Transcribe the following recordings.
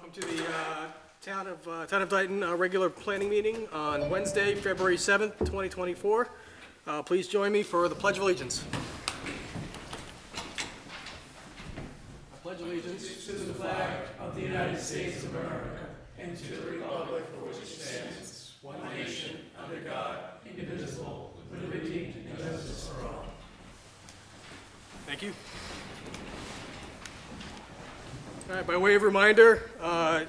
Welcome to the Town of Dayton regular planning meeting on Wednesday, February 7th, 2024. Please join me for the Pledge of Allegiance. I pledge allegiance to the flag of the United States of America and to the republic for which it stands, one nation, under God, indivisible, with liberty and justice for all. Thank you. All right, by way of reminder,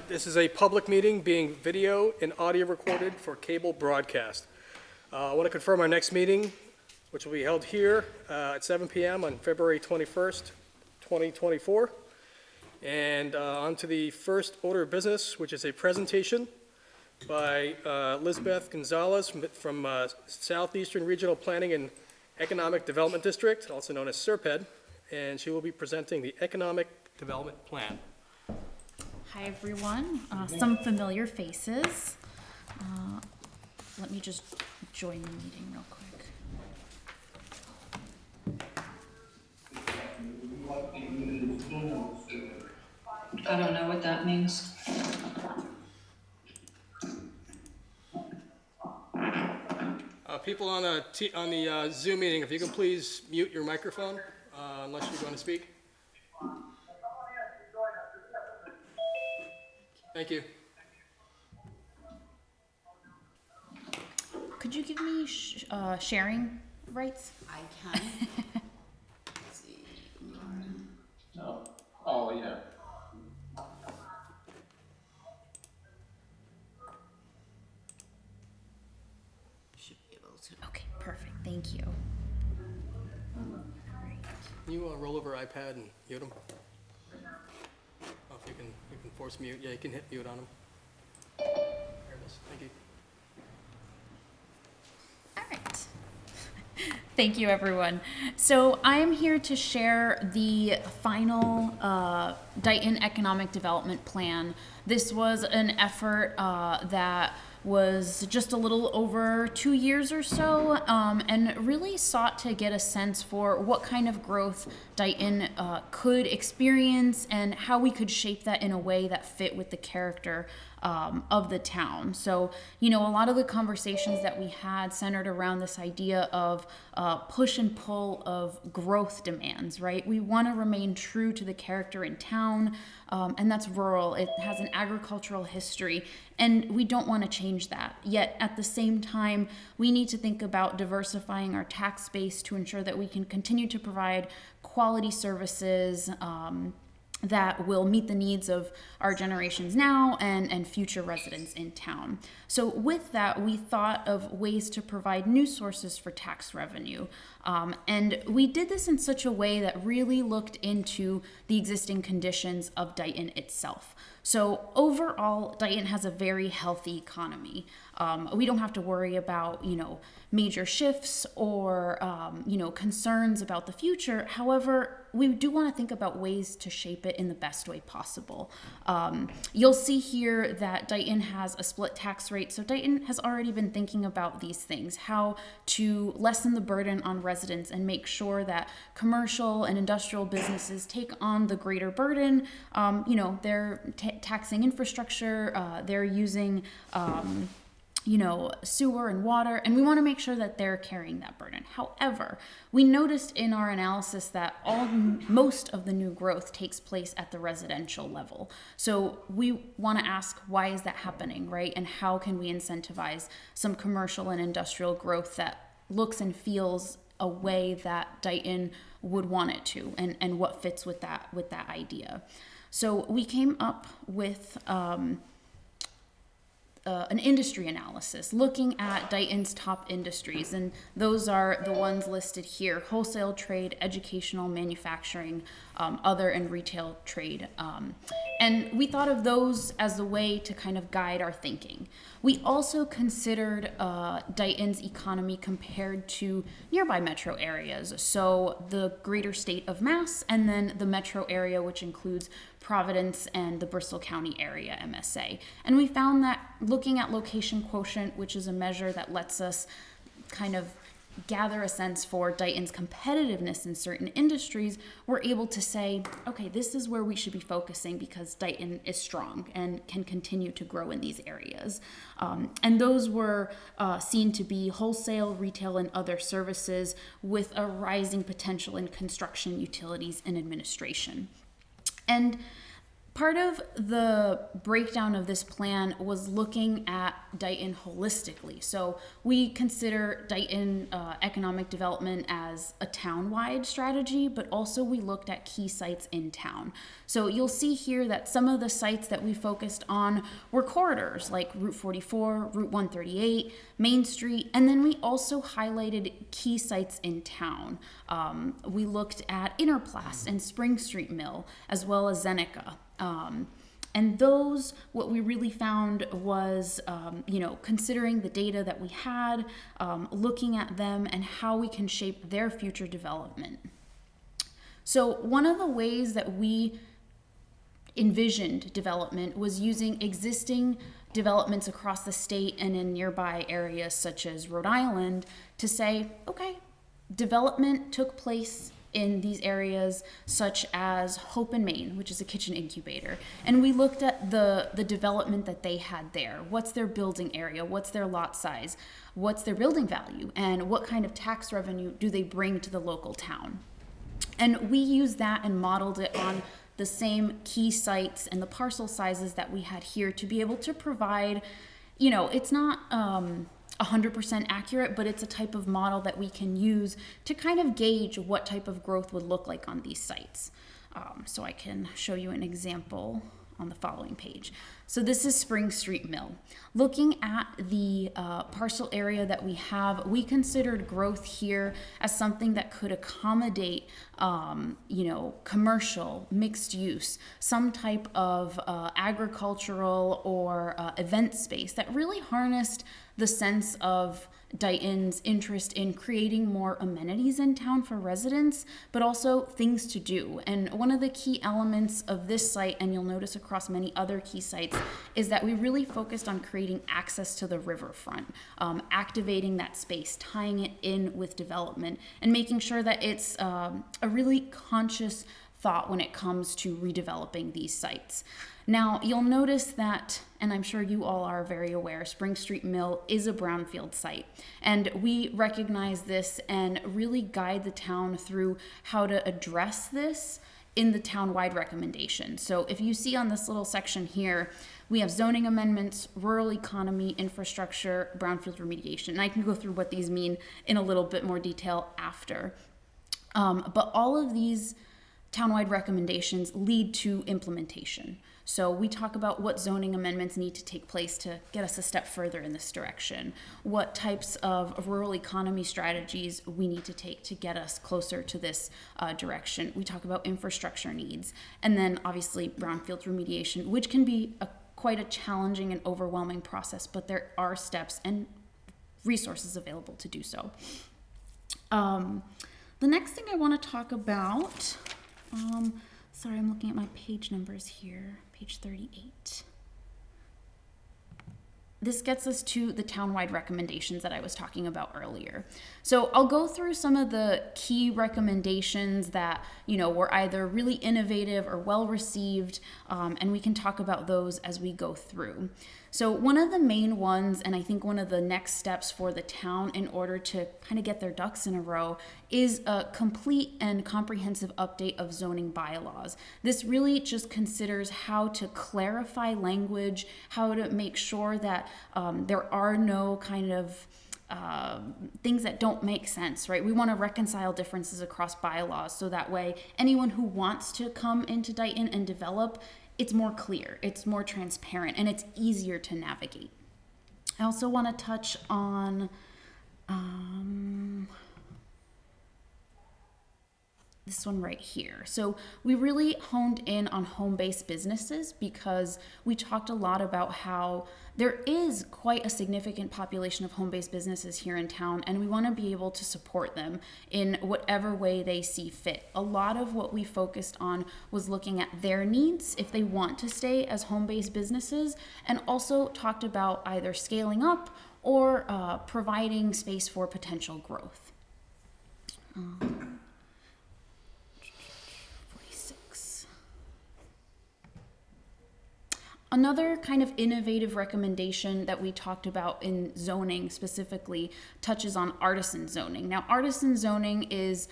this is a public meeting being video and audio recorded for cable broadcast. I want to confirm our next meeting, which will be held here at 7 p.m. on February 21st, 2024. And on to the first order of business, which is a presentation by Lizbeth Gonzalez from Southeastern Regional Planning and Economic Development District, also known as SERPED, and she will be presenting the Economic Development Plan. Hi everyone, some familiar faces. Let me just join the meeting real quick. I don't know what that means. People on the Zoom meeting, if you can please mute your microphone unless you're going to speak. Thank you. Could you give me sharing rights? I can. Let's see. No. Oh, yeah. Should be able to. Okay, perfect, thank you. Can you roll over iPad and mute them? Oh, if you can force mute. Yeah, you can hit mute on them. There it is. Thank you. All right. Thank you, everyone. So I'm here to share the final Dayton Economic Development Plan. This was an effort that was just a little over 2 years or so, and really sought to get a sense for what kind of growth Dayton could experience and how we could shape that in a way that fit with the character of the town. So, you know, a lot of the conversations that we had centered around this idea of push and pull of growth demands, right? We want to remain true to the character in town, and that's rural. It has an agricultural history, and we don't want to change that. Yet at the same time, we need to think about diversifying our tax base to ensure that we can continue to provide quality services that will meet the needs of our generations now and future residents in town. So with that, we thought of ways to provide new sources for tax revenue. And we did this in such a way that really looked into the existing conditions of Dayton itself. So overall, Dayton has a very healthy economy. We don't have to worry about, major shifts or, concerns about the future. However, we do want to think about ways to shape it in the best way possible. You'll see here that Dayton has a split tax rate. So Dayton has already been thinking about these things, how to lessen the burden on residents and make sure that commercial and industrial businesses take on the greater burden. They're taxing infrastructure, they're using sewer and water, and we want to make sure that they're carrying that burden. However, we noticed in our analysis that most of the new growth takes place at the residential level. So we want to ask, why is that happening, right? And how can we incentivize some commercial and industrial growth that looks and feels a way that Dayton would want it to, and what fits with that idea. So we came up with an industry analysis looking at Dayton's top industries, and those are the ones listed here: wholesale trade, educational, manufacturing, other, and retail trade. And we thought of those as a way to kind of guide our thinking. We also considered Dayton's economy compared to nearby metro areas, so the greater state of Mass, and then the metro area, which includes Providence and the Bristol County area, MSA. And we found that looking at location quotient, which is a measure that lets us kind of gather a sense for Dayton's competitiveness in certain industries, we're able to say, okay, this is where we should be focusing because Dayton is strong and can continue to grow in these areas. And those were seen to be wholesale, retail, and other services with a rising potential in construction, utilities, and administration. And part of the breakdown of this plan was looking at Dayton holistically. So we consider Dayton economic development as a town-wide strategy, but also we looked at key sites in town. So you'll see here that some of the sites that we focused on were corridors like Route 44, Route 138, Main Street, and then we also highlighted key sites in town. We looked at Interplast and Spring Street Mill, as well as Zeneca. And those, what we really found was, considering the data that we had, looking at them and how we can shape their future development. So one of the ways that we envisioned development was using existing developments across the state and in nearby areas such as Rhode Island to say, okay, development took place in these areas such as Hope in Maine, which is a kitchen incubator. And we looked at the development that they had there. What's their building area? What's their lot size? What's their building value? And what kind of tax revenue do they bring to the local town? And we used that and modeled it on the same key sites and the parcel sizes that we had here to be able to provide, it's not 100% accurate, but it's a type of model that we can use to kind of gauge what type of growth would look like on these sites. So I can show you an example on the following page. So this is Spring Street Mill. Looking at the parcel area that we have, we considered growth here as something that could accommodate, commercial, mixed use, some type of agricultural or event space that really harnessed the sense of Dayton's interest in creating more amenities in town for residents, but also things to do. And one of the key elements of this site, and you'll notice across many other key sites, is that we really focused on creating access to the riverfront, activating that space, tying it in with development, and making sure that it's a really conscious thought when it comes to redeveloping these sites. Now, you'll notice that, and I'm sure you all are very aware, Spring Street Mill is a brownfield site. And we recognize this and really guide the town through how to address this in the town-wide recommendation. So if you see on this little section here, we have zoning amendments, rural economy, infrastructure, brownfield remediation. And I can go through what these mean in a little bit more detail after. But all of these town-wide recommendations lead to implementation. So we talk about what zoning amendments need to take place to get us a step further in this direction, what types of rural economy strategies we need to take to get us closer to this direction. We talk about infrastructure needs, and then obviously brownfield remediation, which can be quite a challenging and overwhelming process, but there are steps and resources available to do so. The next thing I want to talk about, sorry, I'm looking at my page numbers here, page 38. This gets us to the town-wide recommendations that I was talking about earlier. So I'll go through some of the key recommendations that, were either really innovative or well-received, and we can talk about those as we go through. So one of the main ones, and I think one of the next steps for the town in order to kind of get their ducks in a row, is a complete and comprehensive update of zoning bylaws. This really just considers how to clarify language, how to make sure that there are no kind of things that don't make sense, right? We want to reconcile differences across bylaws so that way anyone who wants to come into Dayton and develop, it's more clear, it's more transparent, and it's easier to navigate. I also want to touch on this one right here. So we really honed in on home-based businesses because we talked a lot about how there is quite a significant population of home-based businesses here in town, and we want to be able to support them in whatever way they see fit. A lot of what we focused on was looking at their needs if they want to stay as home-based businesses, and also talked about either scaling up or providing space for potential growth. 46. Another kind of innovative recommendation that we talked about in zoning specifically touches on artisan zoning. Now, artisan zoning is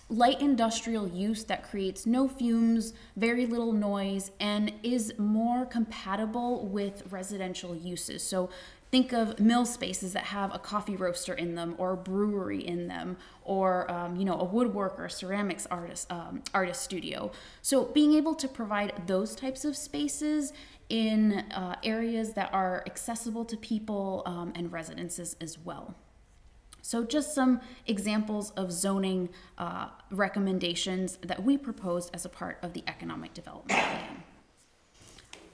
light industrial use that creates no fumes, very little noise, and is more compatible with residential uses. So think of mill spaces that have a coffee roaster in them, or a brewery in them, or a woodworker, ceramics artist studio. So being able to provide those types of spaces in areas that are accessible to people and residences as well. So just some examples of zoning recommendations that we proposed as a part of the economic development plan.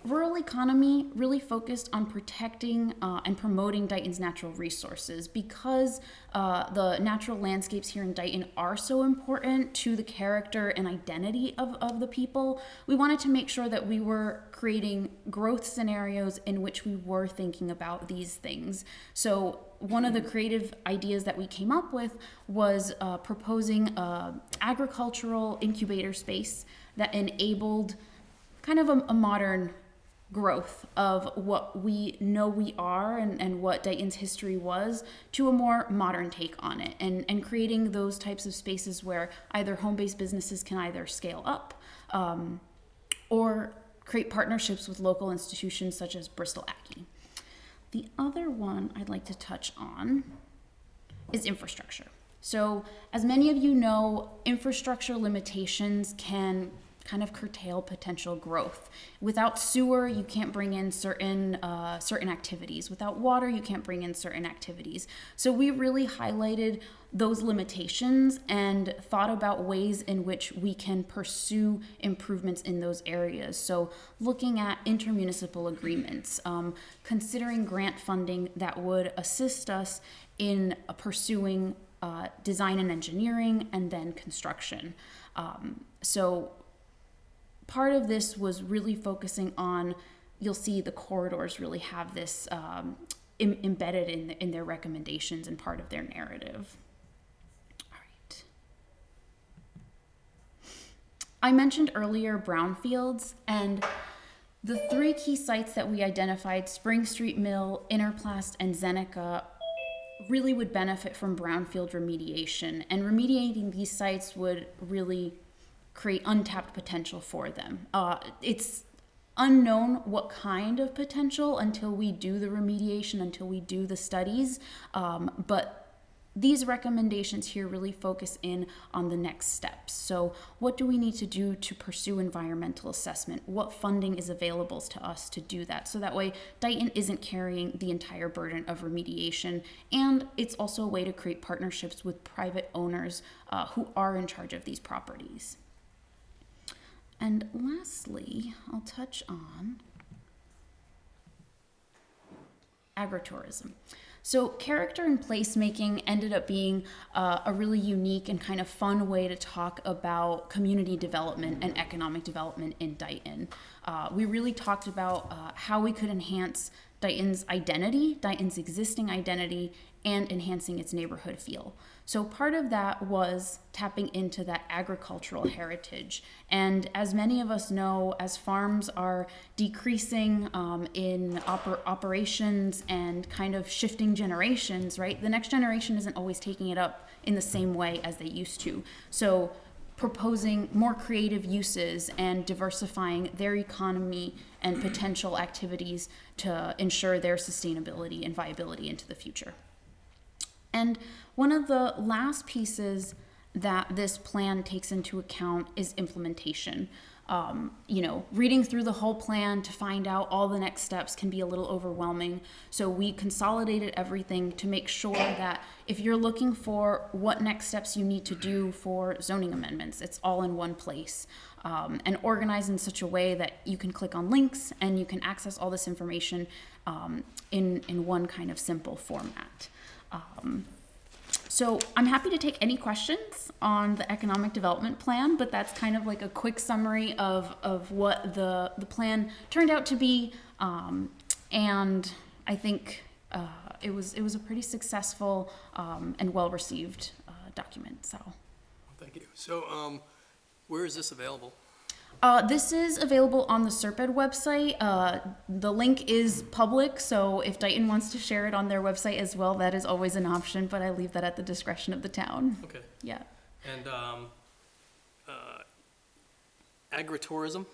Rural economy really focused on protecting and promoting Dighton's natural resources because the natural landscapes here in Dighton are so important to the character and identity of the people. We wanted to make sure that we were creating growth scenarios in which we were thinking about these things. So one of the creative ideas that we came up with was proposing an agricultural incubator space that enabled kind of a modern growth of what we know we are and what Dighton's history was to a more modern take on it, and creating those types of spaces where either home-based businesses can either scale up or create partnerships with local institutions such as Bristol Ackie. The other one I'd like to touch on is infrastructure. So as many of you know, infrastructure limitations can kind of curtail potential growth. Without sewer, you can't bring in certain activities. Without water, you can't bring in certain activities. So we really highlighted those limitations and thought about ways in which we can pursue improvements in those areas. So looking at intermunicipal agreements, considering grant funding that would assist us in pursuing design and engineering and then construction. So part of this was really focusing on, you'll see the corridors really have this embedded in their recommendations and part of their narrative. All right. I mentioned earlier brownfields, and the three key sites that we identified, Spring Street Mill, Interplast, and Zeneca, really would benefit from brownfield remediation, and remediating these sites would really create untapped potential for them. It's unknown what kind of potential until we do the remediation, until we do the studies, but these recommendations here really focus in on the next steps. So what do we need to do to pursue environmental assessment? What funding is available to us to do that? So that way Dighton isn't carrying the entire burden of remediation, and it's also a way to create partnerships with private owners who are in charge of these properties. And lastly, I'll touch on agritourism. So character and placemaking ended up being a really unique and kind of fun way to talk about community development and economic development in Dighton. We really talked about how we could enhance Dighton's identity, Dighton's existing identity, and enhancing its neighborhood feel. So part of that was tapping into that agricultural heritage. And as many of us know, as farms are decreasing in operations and kind of shifting generations, right? The next generation isn't always taking it up in the same way as they used to. So proposing more creative uses and diversifying their economy and potential activities to ensure their sustainability and viability into the future. And one of the last pieces that this plan takes into account is implementation. Reading through the whole plan to find out all the next steps can be a little overwhelming. So we consolidated everything to make sure that if you're looking for what next steps you need to do for zoning amendments, it's all in one place, and organized in such a way that you can click on links and you can access all this information in one kind of simple format. So I'm happy to take any questions on the economic development plan, but that's kind of like a quick summary of what the plan turned out to be. And I think it was a pretty successful and well-received document, so. Thank you. So, where is this available? This is available on the Serped website. The link is public, so if Dayton wants to share it on their website as well, that is always an option, but I leave that at the discretion of the town. Okay. Yeah. And agritourism?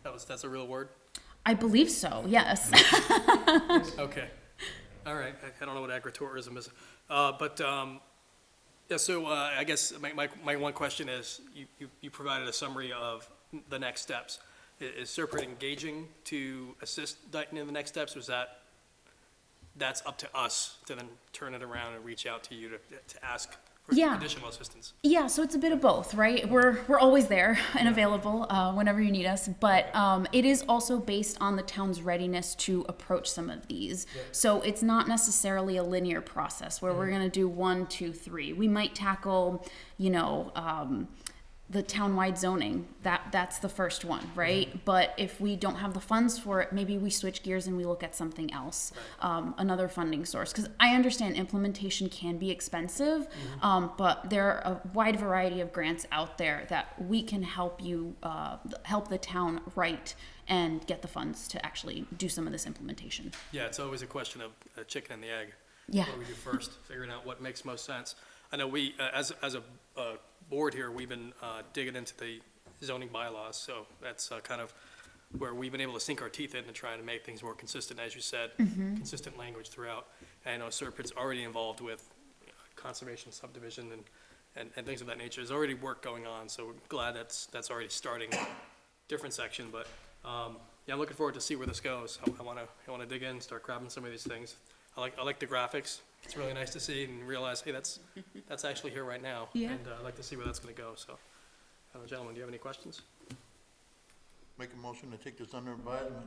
That's a real word? I believe so, yes. Okay. All right. I don't know what agritourism is. Yeah, so I guess my one question is, you provided a summary of the next steps. Is Serpent engaging to assist Dayton in the next steps, or is that's up to us to then turn it around and reach out to you to ask for Yeah. additional assistance? Yeah, so it's a bit of both, right? We're always there and available whenever you need us, but it is also based on the town's readiness to approach some of these. So it's not necessarily a linear process where we're going to do 1, 2, 3. We might tackle, the townwide zoning. That's the first one, right? But if we don't have the funds for it, maybe we switch gears and we look at something else, another funding source. Because I understand implementation can be expensive, but there are a wide variety of grants out there that we can help you, help the town write and get the funds to actually do some of this implementation. Yeah, it's always a question of a chicken and the egg. Yeah. What do we do first? Figuring out what makes most sense. I know we, as a board here, we've been digging into the zoning bylaws, so that's kind of where we've been able to sink our teeth in and trying to make things more consistent, as you said, consistent language throughout. And I know Serpent's already involved with conservation subdivision and things of that nature. There's already work going on, so we're glad that's already starting a different section, but yeah, I'm looking forward to see where this goes. I wanna dig in, start grabbing some of these things. I like the graphics. It's really nice to see and realize, hey, that's actually here right now. Yeah. And I'd like to see where that's gonna go, so. Gentlemen, do you have any questions? Make a motion to take this under advisement.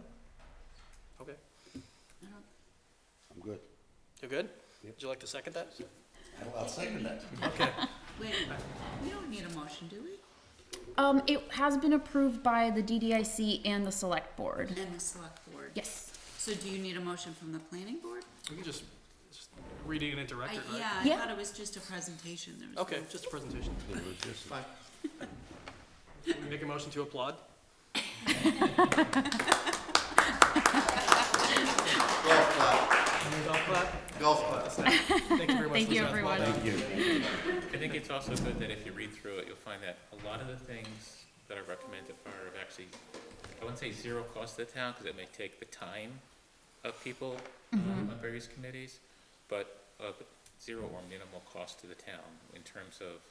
Okay. I'm good. You're good? Would you like to second that? I'll second that. Okay. Wait, we don't need a motion, do we? It has been approved by the DDIC and the select board. And the select board? Yes. So do you need a motion from the planning board? We can just reading it into record, right? Yeah, Yeah. I thought it was just a presentation. There was Okay, no- just a presentation. It was just, Fine. Can we make a motion to applaud? Golf clap, Golf clap? golf clap. Thank you very much. Thank you, Lizette. everyone. Well done. thank you. I think it's also good that if you read through it, you'll find that a lot of the things that are recommended are of actually, I wouldn't say zero cost to the town, because it may take the time of people on various committees, but of zero or minimal cost to the town in terms of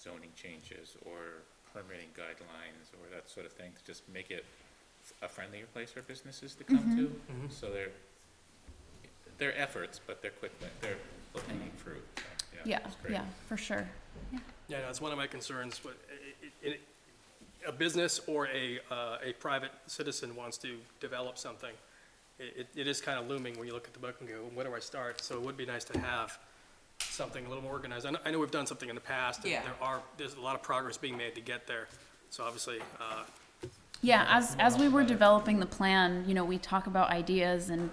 zoning changes or permitting guidelines or that sort of thing, to just make it a friendlier place for businesses to come to. So they're efforts, but they're they're low-hanging fruit, so, Yeah, it's great. yeah, for sure. Yeah, that's one of my concerns. But a business or a private citizen wants to develop something, it is kind of looming when you look at the book and go, where do I start? So it would be nice to have something a little more organized. I know we've done something in the past, and Yeah. there's a lot of progress being made to get there. So obviously, Yeah, as we were developing the plan, we talk about ideas, and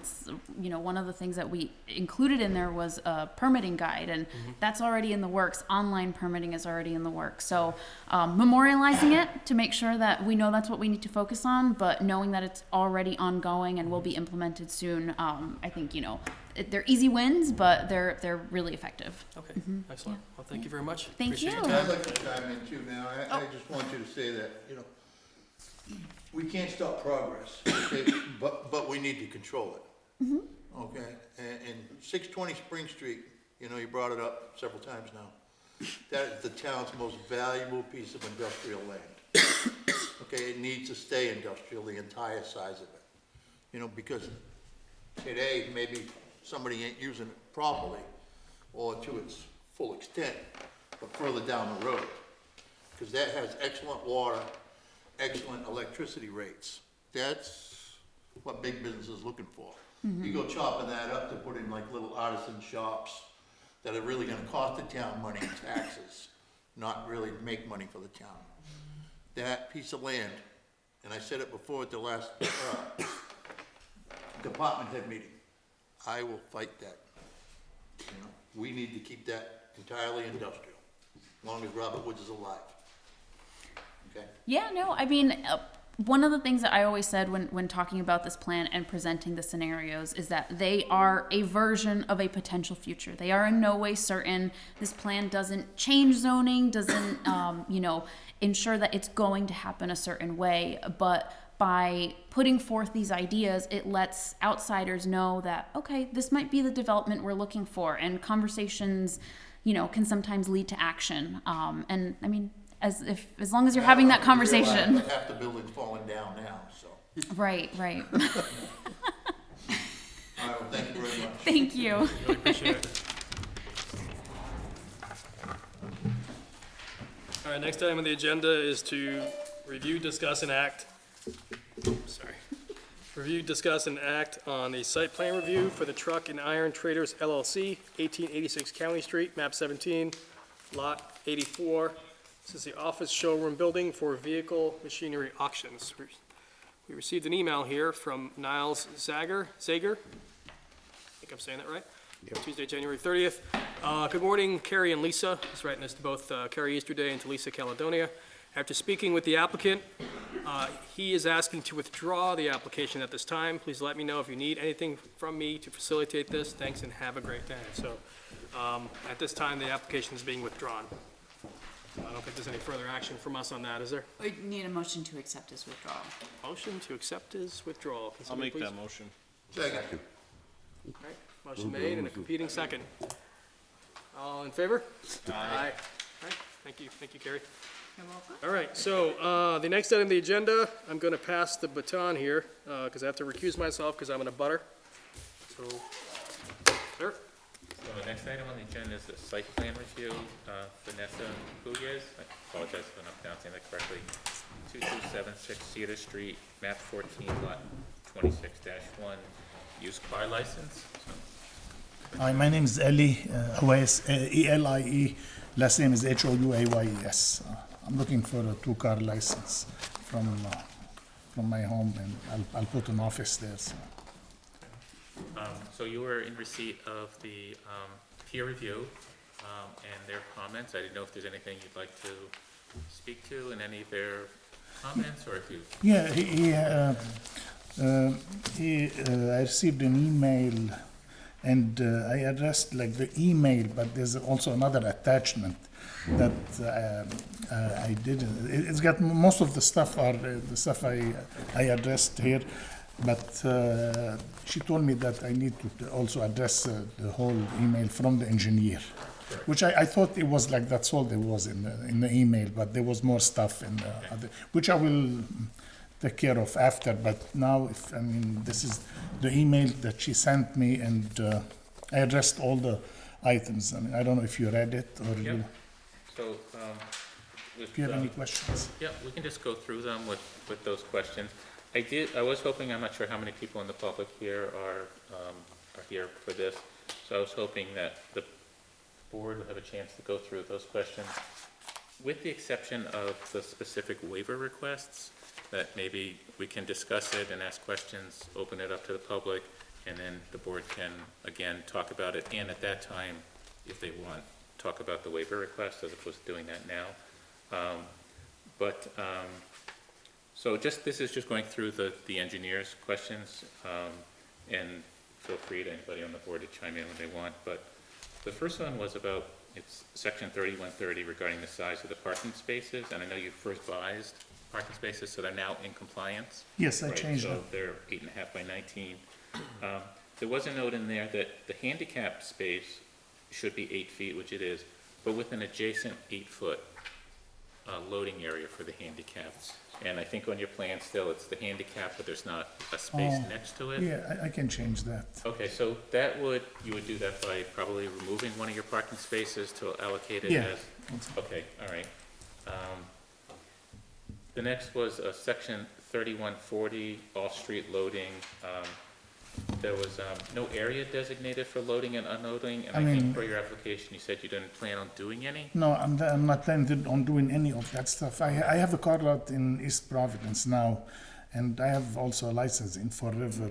one of the things that we included in there was a permitting guide, and that's already in the works. Online permitting is already in the works. So memorializing it to make sure that we know that's what we need to focus on, but knowing that it's already ongoing and will be implemented soon, I think they're easy wins, but they're really effective. okay, excellent. Well, thank you very much. Thank Appreciate your you. time. I'd like to chime in too now. I just want you to say that, we can't stop progress, okay, but we need to control it. Okay, and 620 Spring Street, you brought it up several times now. That is the town's most valuable piece of industrial land. Okay, it needs to stay industrial, the entire size of it. Because today, maybe somebody ain't using it properly or to its full extent, but further down the road. Because that has excellent water, excellent electricity rates. That's what big business is looking for. You go chopping that up to put in like little artisan shops that are really gonna cost the town money in taxes, not really make money for the town. That piece of land, and I said it before at the last department head meeting, I will fight that. You know, we need to keep that entirely industrial, as long as Robert Woods is alive. Okay? Yeah, no, I mean, one of the things that I always said when talking about this plan and presenting the scenarios is that they are a version of a potential future. They are in no way certain. This plan doesn't change zoning, doesn't, ensure that it's going to happen a certain way, but by putting forth these ideas, it lets outsiders know that, okay, this might be the development we're looking for, and conversations, can sometimes lead to action. And I mean, as long as you're having that conversation. Realize half the building's falling down now, so. Right. All right, well, thank you very much. Thank you. Really appreciate it. All right, next item on the agenda is to review, discuss, and act. Review, discuss, and act on the site plan review for the Truck and Iron Traders LLC, 1886 County Street, map 17, lot 84. This is the office showroom building for vehicle machinery auctions. We received an email here from Niles Zager. I think I'm saying that right? Tuesday, January 30th. Good morning, Carrie and Lisa. He's writing this to both Carrie Easterday and to Lisa Caledonia. After speaking with the applicant, he is asking to withdraw the application at this time. Please let me know if you need anything from me to facilitate this. Thanks and have a great day. So, at this time, the application is being withdrawn. I don't think there's any further action from us on that, is there? We need a motion to accept his withdrawal. Motion to accept his withdrawal. Can I'll somebody make please- that motion. Second. All right, motion made and a competing second. All in favor? Aye. All right, thank you, Carrie. You're welcome. All right, so, the next item on the agenda, I'm gonna pass the baton here, because I have to recuse myself because I'm in a butter. So, sir? So the next item on the agenda is the site plan review, Vanessa Pugliese, I apologize if I'm not pronouncing that correctly, 2276 Cedar Street, map 14, lot 26-1, used car license. So, Hi, my name is Eli Houayes, E-L-I-E. Last name is Houayes. I'm looking for a two-car license from my home, and I'll put an office there. So. So you were in receipt of the peer review and their comments. I didn't know if there's anything you'd like to speak to in any of their comments, or if you... Yeah, I received an email, and I addressed like the email, but there's also another attachment that I didn't. It's got most of the stuff are the stuff I addressed here, but she told me that I need to also address the whole email from the engineer, which I thought it was like that's all there was in the email, but there was more stuff in the other, which I will take care of after. But now, this is the email that she sent me, and I addressed all the items. I don't know if you read it or Yep. you. So, If you have any questions. yeah, we can just go through them with those questions. I was hoping, I'm not sure how many people in the public here are here for this, so I was hoping that the board would have a chance to go through those questions. With the exception of the specific waiver requests, that maybe we can discuss it and ask questions, open it up to the public, and then the board can, again, talk about it, and at that time, if they want, talk about the waiver request as opposed to doing that now. So this is just going through the engineer's questions, and feel free to anybody on the board to chime in when they want, but the first one was about, it's section 3130 regarding the size of the parking spaces, and I know you first revised parking spaces, so they're now in compliance. Yes, I Right, changed so it. they're 8.5 by 19. There was a note in there that the handicap space should be 8 feet, which it is, but with an adjacent 8-foot loading area for the handicaps. And I think on your plan still, it's the handicap, but there's not a space next to it. Yeah, I can change that. Okay, so you would do that by probably removing one of your parking spaces to allocate it Yeah. as? Okay, all right. The next was section 3140, off-street loading. There was no area designated for loading and unloading, and I think for your application, you said you didn't plan on doing any? No, I'm not planning on doing any of that stuff. I have a car lot in East Providence now, and I have also a license in Fall River.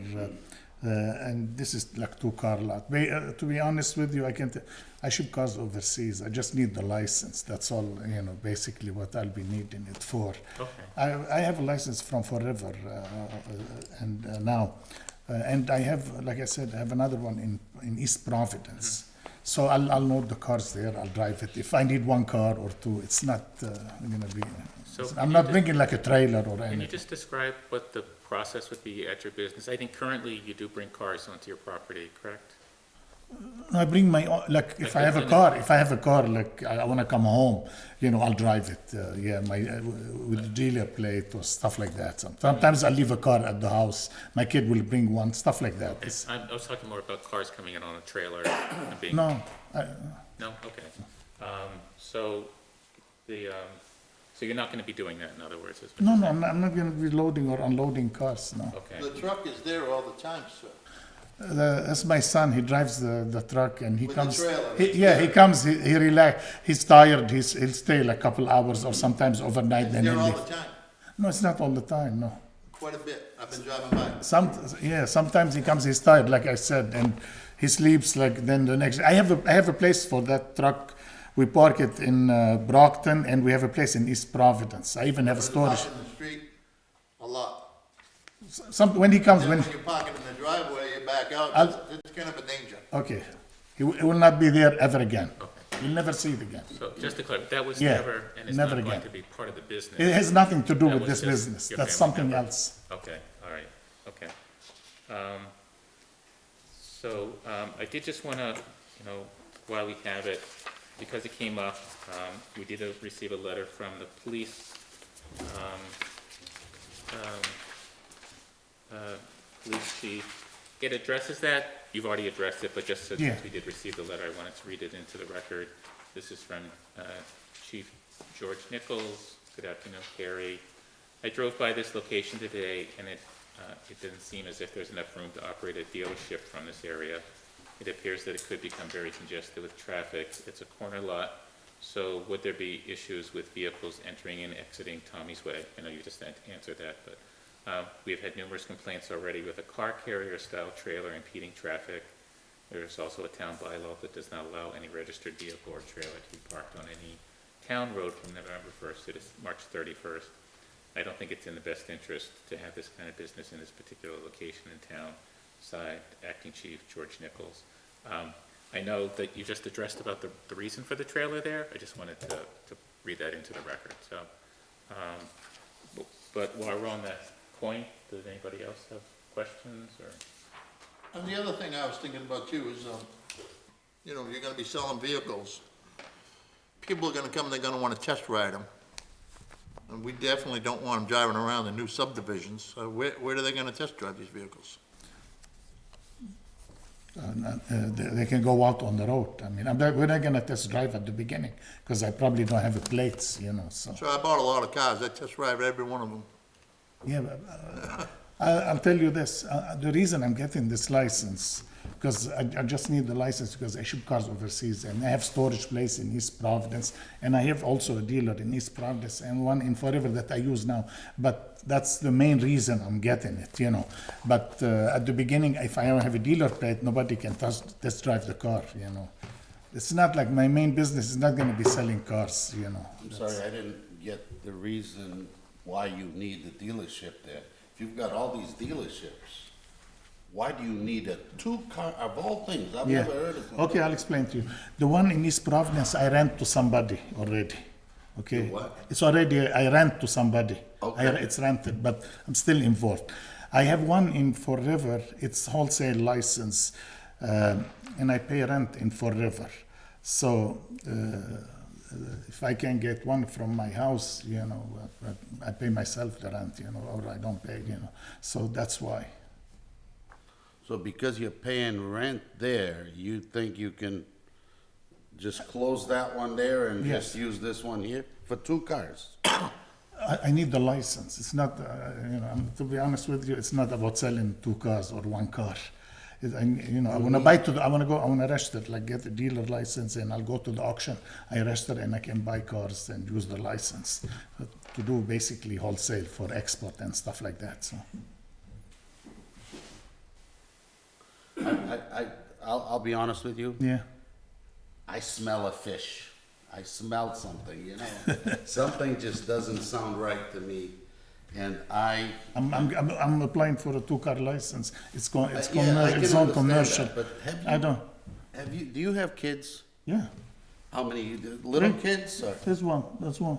And this is like 2-car lot. To be honest with you, I ship cars overseas. I just need the license. That's all, basically what I'll be needing it for. Okay. I have a license from forever, and now. And I have, like I said, I have another one in East Providence. So I'll load the cars there, I'll drive it. If I need 1 car or 2, it's not gonna be, So I'm can not you bringing like a trailer or Can you anything. just describe what the process would be at your business? I think currently you do bring cars onto your property, correct? I bring my own, like if I have a car, like I wanna come home, I'll drive it, with the dealer plate or stuff like that. Sometimes I leave a car at the house, my kid will bring one, stuff like that. I was talking more about cars coming in on a trailer and being. No, No? Okay. So so you're not gonna be doing that, in other words? is what no, you're no, saying? I'm not gonna be loading or unloading cars, no. Okay. The truck is there all the time, sir. That's my son. He drives the truck, and he With the comes. trailer. He comes. He relax. He's tired. He'll stay like a couple hours or sometimes overnight. It's Then there he'll all leave. the time, No, it's not all the time. No. quite a bit. I've been driving by. Sometimes he comes. He's tired, like I said, and he sleeps. Like then the next. I have a place for that truck. We park it in Brockton, and we have a place in East Providence. I even have a There's storage. parking in the street, a lot. When he comes, Then when when you're parking in the driveway, you back out, I'll- it's kind of a danger. okay, he will not be there ever again. You'll never see it again. So just to clarify, that was Yeah, never, and it's never not going again. to be part of the business? It has nothing to do That with was this just business. your That's family something member. else. Okay, all right, okay. I did just want to, while we have it, because it came up, we did receive a letter from the police, police chief. It addresses that, you've already addressed it, but just since Yeah. we did receive the letter, I wanted to read it into the record. This is from Chief George Nichols. Good afternoon, Carrie. I drove by this location today, and it didn't seem as if there's enough room to operate a dealership from this area. It appears that it could become very congested with traffic. It's a corner lot, so would there be issues with vehicles entering and exiting Tommy's Way? I know you just answered that, but we've had numerous complaints already with a car carrier-style trailer impeding traffic. There's also a town bylaw that does not allow any registered vehicle or trailer to be parked on any town road from November 1st to March 31st. I don't think it's in the best interest to have this kind of business in this particular location in town, signed Acting Chief George Nichols. I know that you just addressed about the reason for the trailer there. I just wanted to read that into the record, so. But while we're on that point, does anybody else have questions, or? And the other thing I was thinking about too is, you're gonna be selling vehicles. People are gonna come, they're gonna wanna test ride them. And we definitely don't want them driving around the new subdivisions. So where are they gonna test drive these vehicles? They can go out on the road. I mean, we're not gonna test drive at the beginning, because I probably don't have the plates, so. So I bought a lot of cars, I test drive every one of them. Yeah, but, I'll tell you this, the reason I'm getting this license, because I just need the license because I ship cars overseas, and I have storage place in East Providence, and I have also a dealer in East Providence and one in Forever that I use now, but that's the main reason I'm getting it, But at the beginning, if I don't have a dealer plate, nobody can test drive the car, It's not like my main business is not gonna be selling cars, I'm sorry, I didn't get the reason why you need the dealership there. If you've got all these dealerships, why do you need a 2-car, of all things? I've Yeah. never heard of something. Okay, I'll explain to you. The one in East Providence, I rent to somebody already. Okay? You what? It's already, I rent to somebody. Okay. It's rented, but I'm still involved. I have one in Forever, it's wholesale license, and I pay rent in Forever. So, if I can get one from my house, I pay myself the rent, or I don't pay, So that's why. So because you're paying rent there, you think you can just close that one there and Yes. just use this one here for 2 cars? I need the license. It's not, to be honest with you, it's not about selling 2 cars or 1 car. I want to I want to register, like get a dealer license, and I'll go to the auction. I register and I can buy cars and use the license to do basically wholesale for export and stuff like that. So I'll be honest with you. Yeah. I smell a fish. I smell something, you know. Something just doesn't sound right to me. And I'm applying for a 2-car license. It's yeah, I it's can on understand commercial. that, but I don't. do you have kids? Yeah. How many, little Three. kids? Or, There's one. That's one.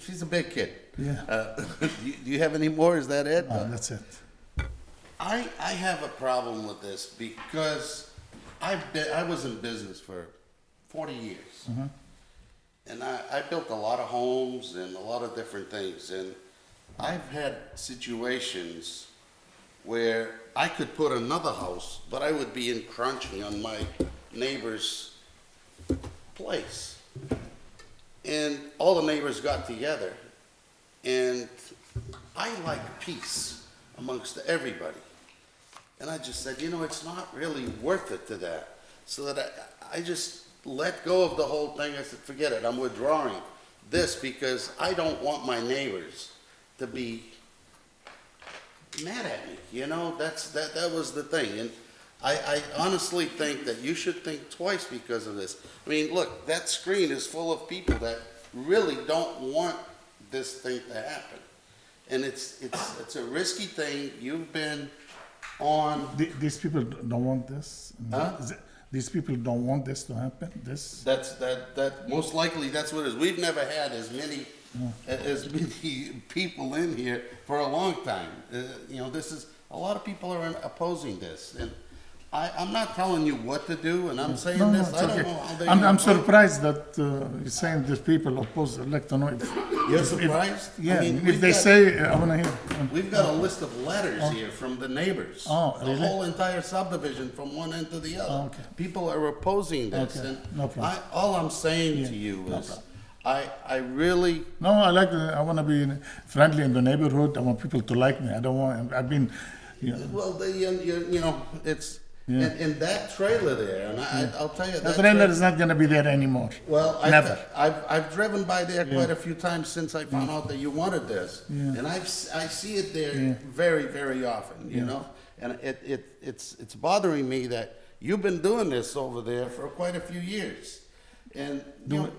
she's a big kid. Yeah. Do you have any more? Is that it? That's it. I have a problem with this because I was in business for 40 years. And I built a lot of homes and a lot of different things. And I've had situations where I could put another house, but I would be encroaching on my neighbor's place. And all the neighbors got together, and I like peace amongst everybody. And I just said, you know, it's not really worth it to that. So that I just let go of the whole thing. I said, forget it, I'm withdrawing this because I don't want my neighbors to be mad at me, you know, that was the thing. And I honestly think that you should think twice because of this. I mean, look, that screen is full of people that really don't want this thing to happen. And it's a risky thing. You've been on. These people don't want this. Huh? These people don't want this to happen. This. That most likely that's what it is. We've never had as many people in here for a long time. You know, this is a lot of people are opposing this, and I'm not telling you what to do, and I'm saying No, this. it's I don't okay. know how they. I'm surprised that you're saying these people oppose. I'd like to know if. You're surprised? Yeah, I mean, if we've they got- say, I want to hear. We've got a list of letters here from the neighbors. Oh, The really? whole entire subdivision from one end to the other. Oh, okay. People are opposing this, Okay, and no problem. all I'm saying Yeah, to you no is, problem. I really, No, I want to be friendly in the neighborhood. I want people to like me. I don't want. I've been, you know, well, you know, it's, Yeah. and that trailer there, and I'll tell you. the that trailer is not going to be there anymore. Well, Never. I've driven by there Yeah. quite a few times since I found out that you wanted this. Yeah. And I see it there Yeah. very, very often, you know? And it's bothering me that you've been doing this over there for quite a few years. And, you know,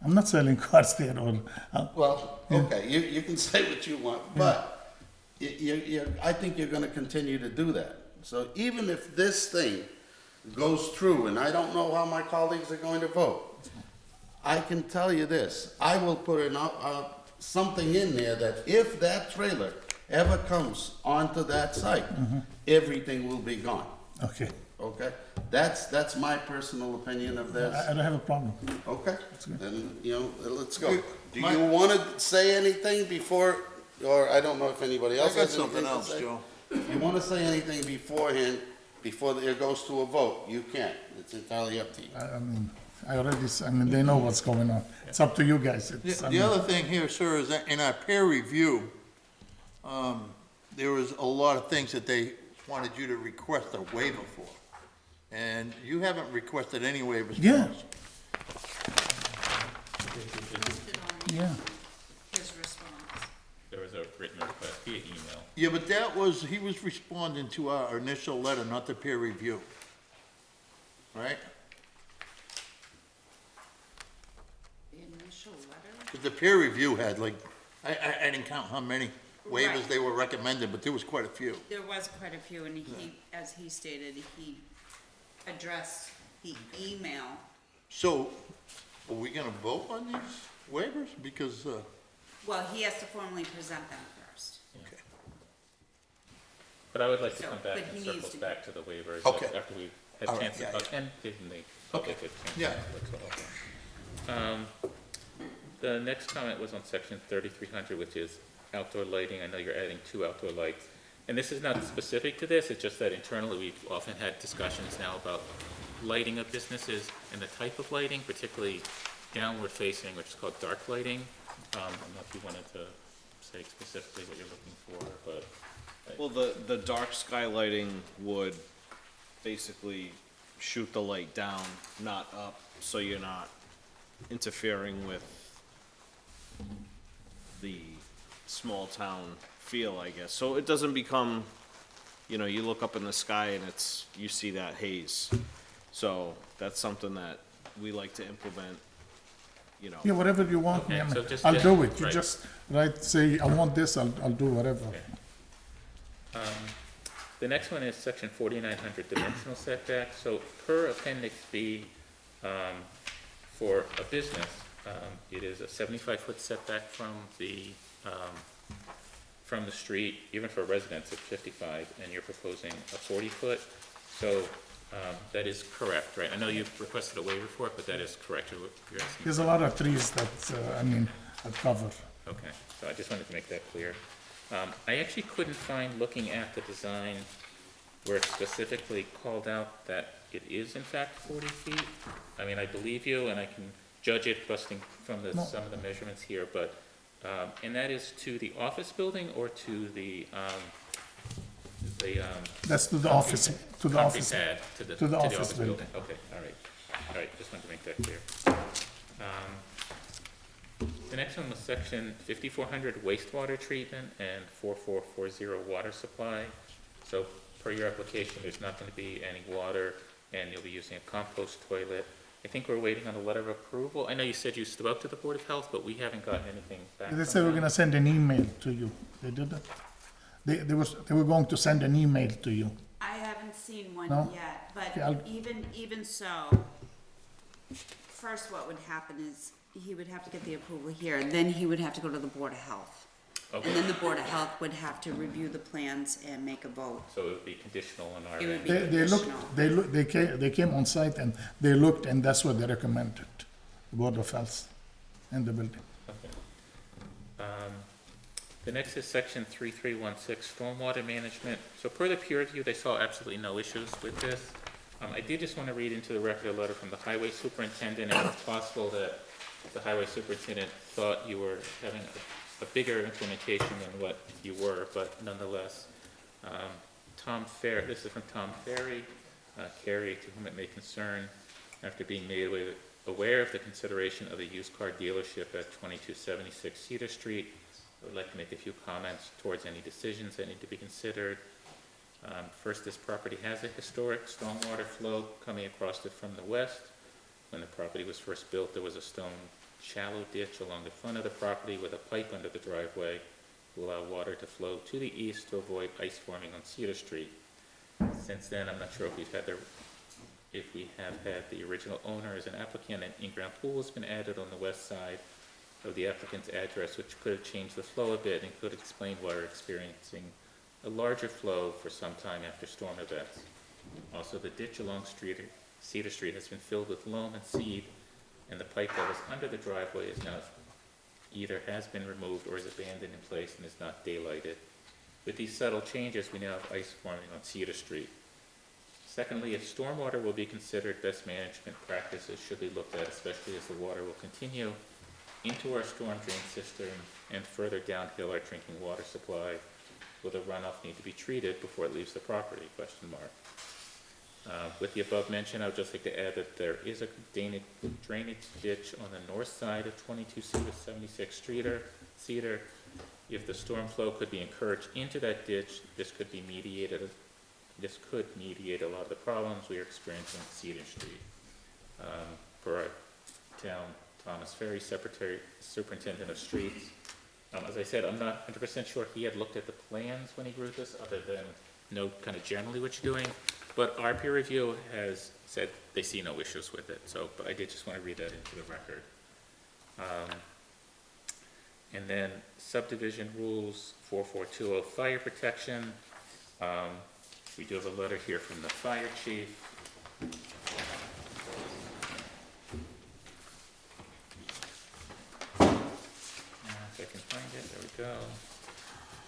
I'm not selling cars there. Or well, okay, you can say what you want, but I think you're gonna continue to do that. So even if this thing goes through, and I don't know how my colleagues are going to vote, I can tell you this, I will put something in there that if that trailer ever comes onto that site, everything will be gone, okay, okay? That's my personal opinion of this. I don't have a problem. Okay, then, you know, let's go. Do you want to say anything before, or I don't know if anybody else I got has something anything to else, say? Joe. If you want to say anything beforehand, before it goes to a vote, you can. It's entirely up to you. I mean, I mean, they know what's going on. It's up to you guys. It's, I The mean, other thing here, sir, is that in our peer review, there was a lot of things that they wanted you to request a waiver for. And you haven't requested any waivers for Yeah. us. yeah. His response. There was a written request via email. Yeah, but he was responding to our initial letter, not the peer review. Right? The initial letter? 'Cause the peer review had like, I didn't count how many waivers Right. they were recommended, but there was quite a few. There was quite a few, and he, as he stated, he addressed the email. So, are we gonna vote on these waivers? Because, Well, he has to formally present them first. okay. But I would like to So, come back but and he circle needs to- back to the waivers Okay. after we had All right, chance to yeah, talk, yeah. and giving the public a Okay, chance. yeah. to all. The next comment was on section 3300, which is outdoor lighting. I know you're adding 2 outdoor lights. And this is not specific to this, it's just that internally we've often had discussions now about lighting of businesses and the type of lighting, particularly downward facing, which is called dark lighting. I don't know if you wanted to say specifically what you're looking for, but. Well, the dark sky lighting would basically shoot the light down, not up, so you're not interfering with the small town feel, I guess. So it doesn't become you know, you look up in the sky and you see that haze. So that's something that we like to implement, you know. Yeah, whatever you want, Okay, I mean, so just- I'll do it. You right. just, say, I want this, I'll do whatever. The next one is section 4900 dimensional setback. So per appendix B, for a business, it is a 75-foot setback from the street. Even for a residence, it's 55, and you're proposing a 40-foot. So that is correct, right? I know you've requested a waiver for it, but that is correct. You're asking. There's a lot of trees that, I cover. Okay, so I just wanted to make that clear. I actually couldn't find, looking at the design, where it specifically called out that it is in fact 40 feet. I mean, I believe you, and I can judge it busting from some of the measurements here, but, and that is to the office building or to the That's to the office, to the concrete office. pad, to the office building? Okay, all right, just wanted to make that clear. The next one was section 5400 wastewater treatment and 4440 water supply. So per your application, there's not going to be any water, and you'll be using a compost toilet. I think we're waiting on a letter of approval. I know you said you spoke to the Board of Health, but we haven't gotten anything back. They from said we're them. gonna send an email to you. They did it? They were going to send an email to you. I haven't seen one No? yet, Okay, I'll- but even so, first what would happen is he would have to get the approval here, and then he would have to go to the Board of Health. Okay. And then the Board of Health would have to review the plans and make a vote. So it would be conditional on our It would end. be They looked, conditional. they came on site and they looked and that's what they recommended, the Board of Health and the building. Okay. The next is section 3316, stormwater management. So per the peer review, they saw absolutely no issues with this. I did just want to read into the record a letter from the highway superintendent, and it's possible that the highway superintendent thought you were having a bigger implementation than what you were, but nonetheless, this is from Tom Ferry, Carrie, to whom it may concern, after being made aware of the consideration of a used car dealership at 2276 Cedar Street, I would like to make a few comments towards any decisions that need to be considered. First, this property has a historic stormwater flow coming across it from the west. When the property was first built, there was a stone shallow ditch along the front of the property with a pipe under the driveway to allow water to flow to the east to avoid ice forming on Cedar Street. Since then, I'm not sure if we have had the original owner as an applicant, an in-ground pool has been added on the west side of the applicant's address, which could have changed the flow a bit and could explain why we're experiencing a larger flow for some time after storm events. Also, the ditch along Cedar Street has been filled with loam and seed, and the pipe that was under the driveway is now either has been removed or is abandoned in place and is not daylighted. With these subtle changes, we now have ice forming on Cedar Street. Secondly, if stormwater will be considered, best management practices should be looked at, especially as the water will continue into our storm drain system and further downhill our drinking water supply. Will the runoff need to be treated before it leaves the property? With the above mentioned, I would just like to add that there is a drainage ditch on the north side of 2276 Cedar. If the storm flow could be encouraged into that ditch, this could mediate a lot of the problems we are experiencing on Cedar Street. For our town, Thomas Ferry, Superintendent of Streets. As I said, I'm not 100% sure he had looked at the plans when he wrote this, other than know kind of generally what you're doing. But our peer review has said they see no issues with it. So, but I did just want to read that into the record. And then subdivision rules 4420 fire protection. We do have a letter here from the fire chief. If I can find it, there we go.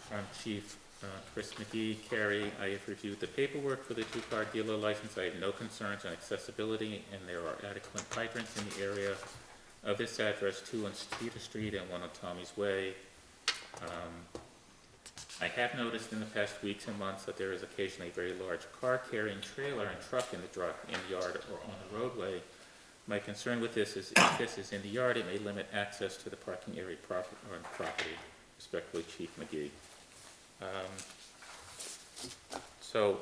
From Chief Chris McGee, Carrie, I have reviewed the paperwork for the two-car dealer license. I have no concerns on accessibility, and there are adequate hydrants in the area of this address, 2 on Cedar Street and 1 on Tommy's Way. I have noticed in the past weeks and months that there is occasionally a very large car carrying trailer and truck in the yard or on the roadway. My concern with this is if this is in the yard, it may limit access to the parking area property. Respectfully, Chief McGee. So,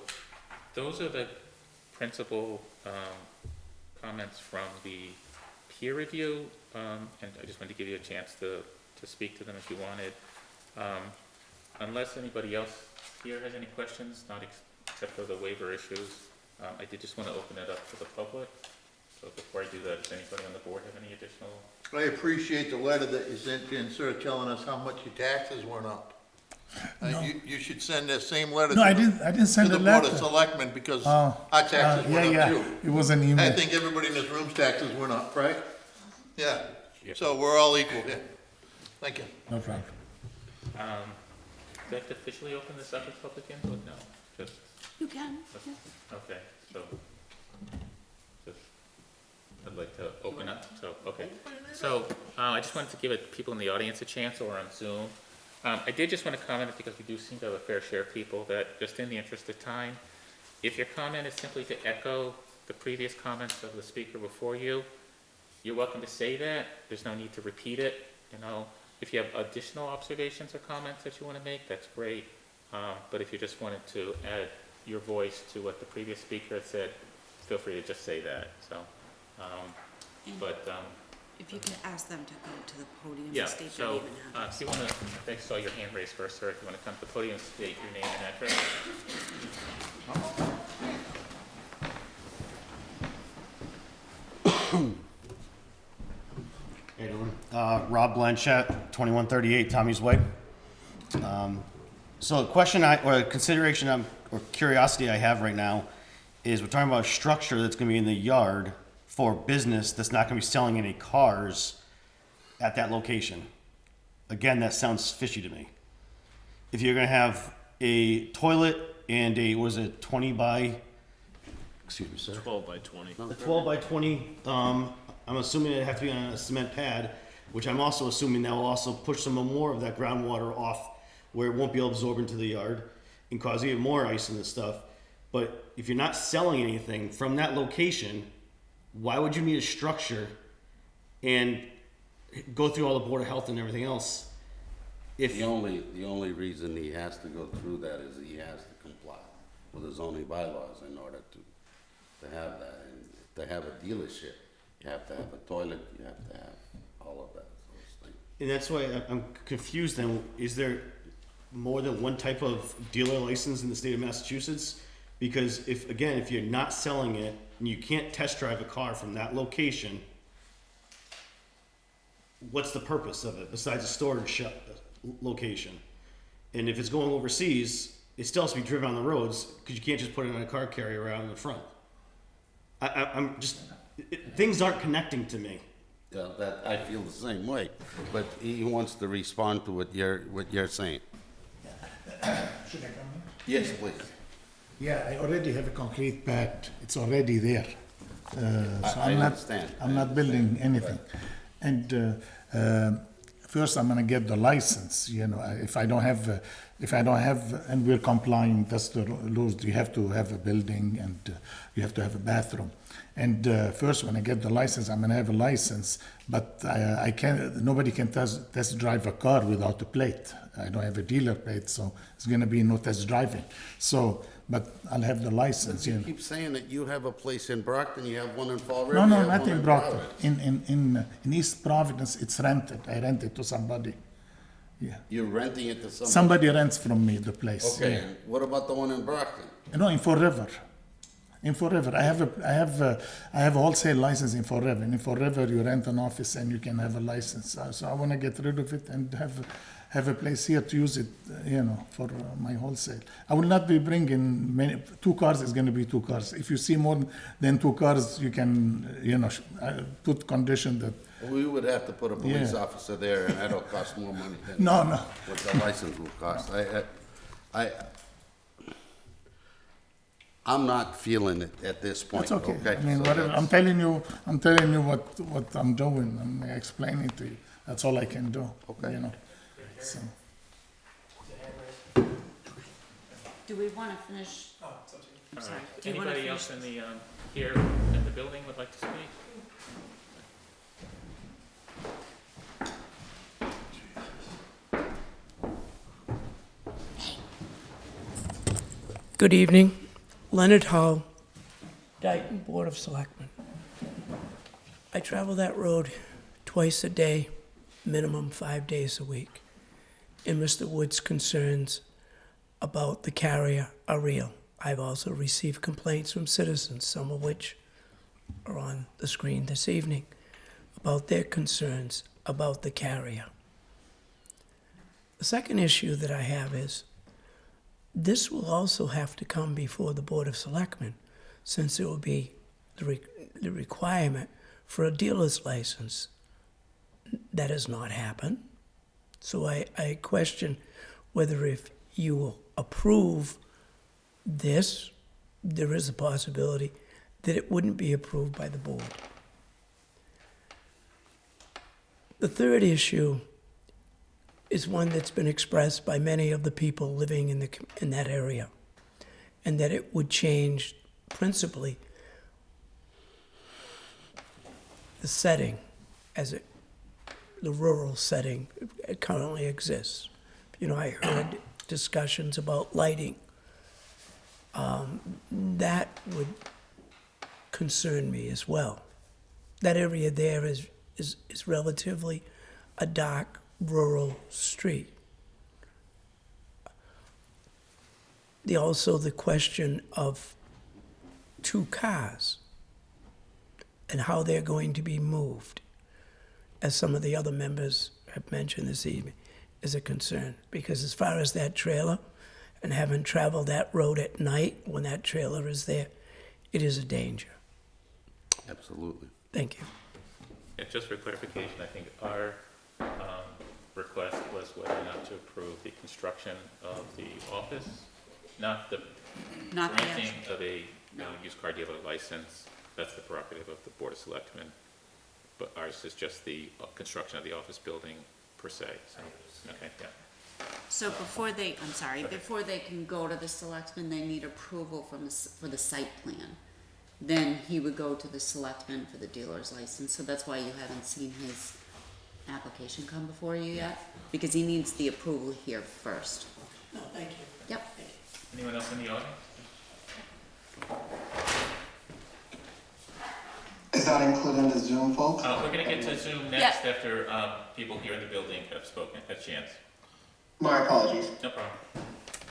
those are the principal, comments from the peer review, and I just wanted to give you a chance to speak to them if you wanted. Unless anybody else here has any questions, not except for the waiver issues, I did just want to open it up to the public. So before I do that, does anybody on the board have any additional? I appreciate the letter that you sent in, sir, telling us how much your taxes went up. You should send that same letter No, to I the- didn't send to a the Board of letter. Selectmen, because Oh, our taxes yeah, went yeah, up too. it was an I email. think everybody in this room's taxes went up, right? Yeah, Yep. so we're all equal here. Thank you. No problem. Do I have to officially open this up as public input? No, just, You can. okay, so, just, I'd like to open up, so, okay. So, I just wanted to give people in the audience a chance or on Zoom. I did just want to comment, because we do seem to have a fair share of people, that just in the interest of time, if your comment is simply to echo the previous comments of the speaker before you, you're welcome to say that. There's no need to repeat it, you know. If you have additional observations or comments that you want to make, that's great. But if you just wanted to add your voice to what the previous speaker had said, feel free to just say that, so. If you could ask them to go to the podium Yeah, and state their so, name and address. if you wanna, I saw your hand raised first, sir, if you wanna come to the podium and state your name and address. How you doing? Rob Blanchett, 2138 Tommy's Way. So the question or consideration or curiosity I have right now is we're talking about a structure that's gonna be in the yard for business that's not gonna be selling any cars at that location. Again, that sounds fishy to me. If you're gonna have a toilet and was it 20 by, excuse me, sir? 12 by 20. A 12 by 20, I'm assuming it'd have to be on a cement pad, which I'm also assuming that will also push some more of that groundwater off where it won't be absorbed into the yard and cause even more ice in this stuff. But if you're not selling anything from that location, why would you need a structure and go through all the Board of Health and everything else? If The only reason he has to go through that is he has to comply with the zoning bylaws in order to have that. And to have a dealership, you have to have a toilet, you have to have all of that, those things. And that's why I'm confused then. Is there more than one type of dealer license in the state of Massachusetts? Because if you're not selling it and you can't test drive a car from that location, what's the purpose of it besides a storage location? And if it's going overseas, it still has to be driven on the roads because you can't just put it on a car carrier out in the front. I'm just, things aren't connecting to me. Yeah, that, I feel the same way, but he wants to respond to what you're saying. Should I come in? Yes, please. Yeah, I already have a concrete pad. It's already there. So I I'm not, understand. I'm not building anything. And first I'm gonna get the license, you know, if I don't have, and we're complying, that's the rules, you have to have a building and you have to have a bathroom. And first, when I get the license, I'm gonna have a license, but I can't, nobody can test drive a car without a plate. I don't have a dealer plate, so it's gonna be no test driving. So, but I'll have the license, you You know. keep saying that you have a place in Brockton, you have one in Fall River. No, you no, have not one in Brockton. Providence. In East Providence, it's rented. I rent it to somebody. Yeah. You're renting it to somebody. Somebody rents from me the place. Okay, Yeah. and what about the one in Brockton? No, in Fall River. In Fall River, I have a wholesale license in Fall River. And in Fall River, you rent an office and you can have a license. So I want to get rid of it and have a place here to use it, you know, for my wholesale. I will not be bringing two cars. Is going to be two cars. If you see more than two cars, you can, you know, put condition that. We would have to put a police Yeah. officer there, and that'll cost more money than No. what the license will cost. I'm not feeling it at this point. That's okay. I mean, So whatever. that's- I'm telling you what I'm doing. I'm explaining to you. That's all I can do. Okay. You know. So. Do we want to finish? I'm sorry. Do you want to Anybody finish? else in the, here in the building would like to speak? Good evening. Leonard Hull, Dayton Board of Selectmen. I travel that road twice a day, minimum 5 days a week. And Mr. Wood's concerns about the carrier are real. I've also received complaints from citizens, some of which are on the screen this evening, about their concerns about the carrier. The second issue that I have is this will also have to come before the Board of Selectmen, since it will be the requirement for a dealer's license. That has not happened. So I question whether if you will approve this, there is a possibility that it wouldn't be approved by the board. The third issue is one that's been expressed by many of the people living in that area, and that it would change principally the setting the rural setting it currently exists. You know, I heard discussions about lighting. That would concern me as well. That area there is relatively a dark rural street. Also the question of 2 cars and how they're going to be moved, as some of the other members have mentioned this evening, is a concern. Because as far as that trailer, and having traveled that road at night when that trailer is there, it is a danger. Absolutely. Thank you. Yeah, just for clarification, I think our request was whether or not to approve the construction of the office, not the Not the granting actual- of a used car dealer license. That's the prerogative of the Board of Selectmen. But ours is just the construction of the office building per se, so, okay, yeah. So before they, I'm sorry, before they can go to the selectmen, they need approval from for the site plan. Then he would go to the selectmen for the dealer's license, so that's why you haven't seen his application come before you yet, because he needs the approval here first. No, thank you. Yep. Anyone else in the audience? Is that included in the Zoom, folks? We're gonna get to Zoom next after people here in the building have spoken, a chance. My apologies. No problem.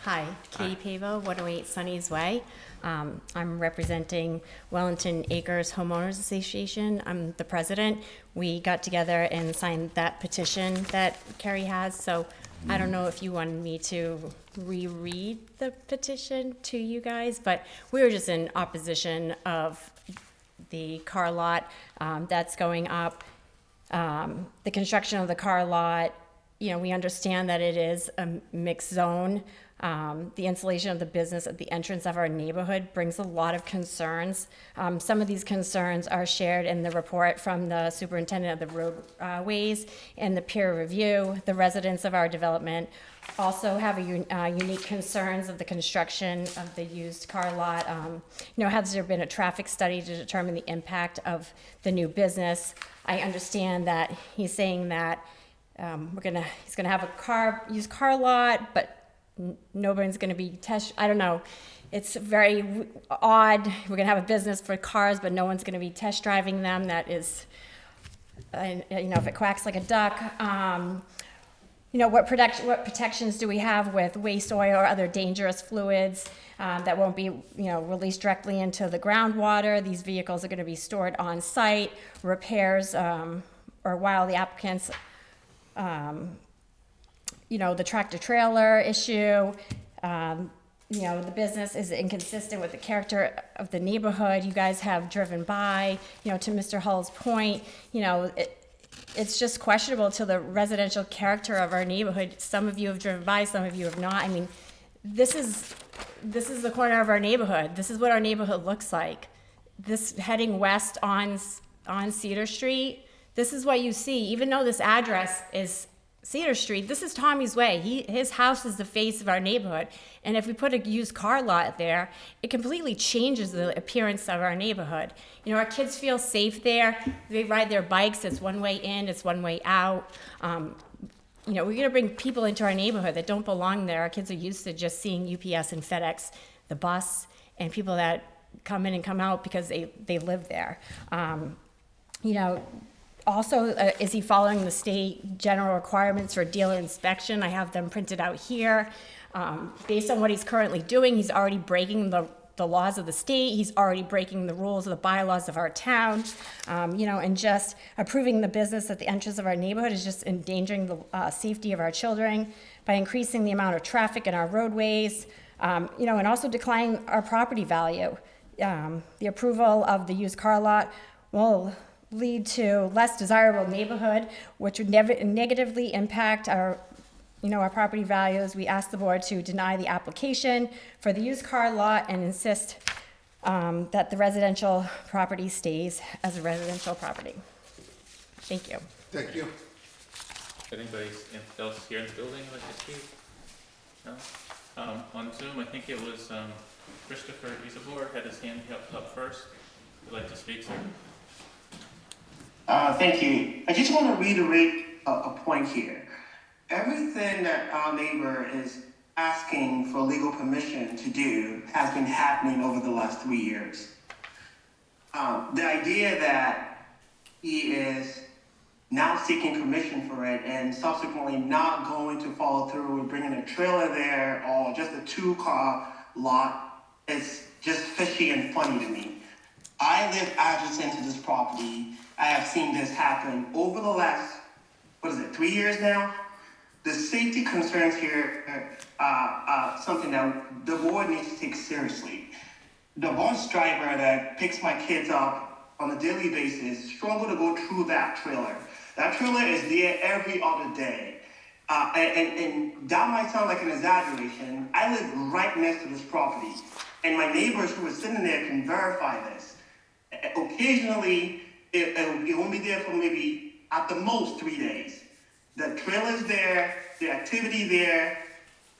Hi, Katie Pavo, 108 Sunny's Way. I'm representing Wellington Acres Homeowners Association. I'm the president. We got together and signed that petition that Kerry has, so I don't know if you wanted me to reread the petition to you guys, but we were just in opposition of the car lot that's going up. The construction of the car lot, you know, we understand that it is a mixed zone. The installation of the business at the entrance of our neighborhood brings a lot of concerns. Some of these concerns are shared in the report from the superintendent of the roadways and the peer review. The residents of our development also have unique concerns of the construction of the used car lot. You know, has there been a traffic study to determine the impact of the new business? I understand that he's saying that he's gonna have a used car lot, but nobody's going to be I don't know. It's very odd. We're going to have a business for cars, but no one's going to be test driving them. That is, you know, if it quacks like a duck. You know, what protections do we have with waste oil or other dangerous fluids that won't be, you know, released directly into the groundwater? These vehicles are going to be stored on site. Repairs or while the applicants you know, the tractor trailer issue, you know, the business is inconsistent with the character of the neighborhood. You guys have driven by, you know, to Mr. Hull's point, you know, it's just questionable to the residential character of our neighborhood. Some of you have driven by, some of you have not. I mean, this is the corner of our neighborhood. This is what our neighborhood looks like. This heading west on Cedar Street, this is what you see. Even though this address is Cedar Street, this is Tommy's Way. His house is the face of our neighborhood. And if we put a used car lot there, it completely changes the appearance of our neighborhood. You know, our kids feel safe there. They ride their bikes. It's one way in, it's one way out. You know, we're gonna bring people into our neighborhood that don't belong there. Our kids are used to just seeing UPS and FedEx the bus, and people that come in and come out because they live there. You know, also, is he following the state general requirements for dealer inspection? I have them printed out here. Based on what he's currently doing, he's already breaking the laws of the state. He's already breaking the rules of the bylaws of our town. You know, and just approving the business at the entrance of our neighborhood is just endangering the safety of our children by increasing the amount of traffic in our roadways, you know, and also declining our property value. The approval of the used car lot will lead to less desirable neighborhood, which would negatively impact our, you know, our property values. We ask the board to deny the application for the used car lot and insist that the residential property stays as a residential property. Thank you. Thank you. If anybody else here in the building would like to speak? No? On Zoom, I think it was Christopher Isabor had his hand up first. Would like to speak, sir? Thank you. I just want to reiterate a point here. Everything that our neighbor is asking for legal permission to do has been happening over the last 3 years. The idea that he is now seeking permission for it and subsequently not going to follow through with bringing a trailer there or just a 2-car lot is just fishy and funny to me. I live adjacent to this property. I have seen this happen over the last, 3 years now? The safety concerns here are something that the board needs to take seriously. The bus driver that picks my kids up on a daily basis struggle to go through that trailer. That trailer is there every other day. And that might sound like an exaggeration. I live right next to this property, and my neighbors who are sitting there can verify this. Occasionally, it won't be there for maybe at the most 3 days. The trailer's there, the activity there,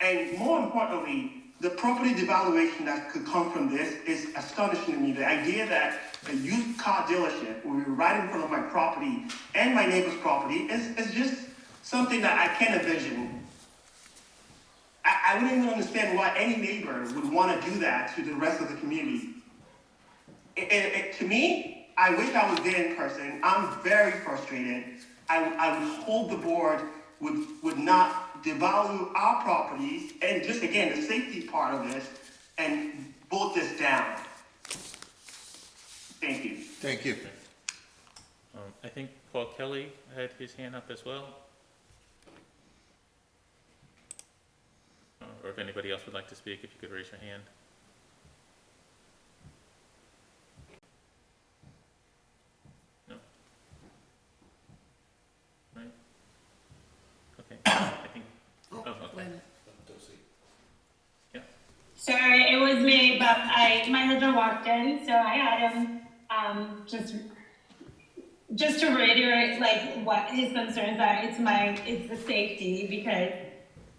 and more importantly, the property devaluation that could come from this is astonishing to me. The idea that a used car dealership will be right in front of my property and my neighbor's property is just something that I can't envision. I wouldn't even understand why any neighbor would want to do that to the rest of the community. To me, I wish I was there in person. I'm very frustrated. I would hope the board would not devalue our properties and just, again, the safety part of this and vote this down. Thank you. Thank you. I think Paul Kelly had his hand up as well. Or if anybody else would like to speak, if you could raise your hand. No? Right? Okay, I think, okay. Yeah. Sorry, it was me, but my husband walked in, so I had him just to reiterate like what his concerns are. It's the safety, because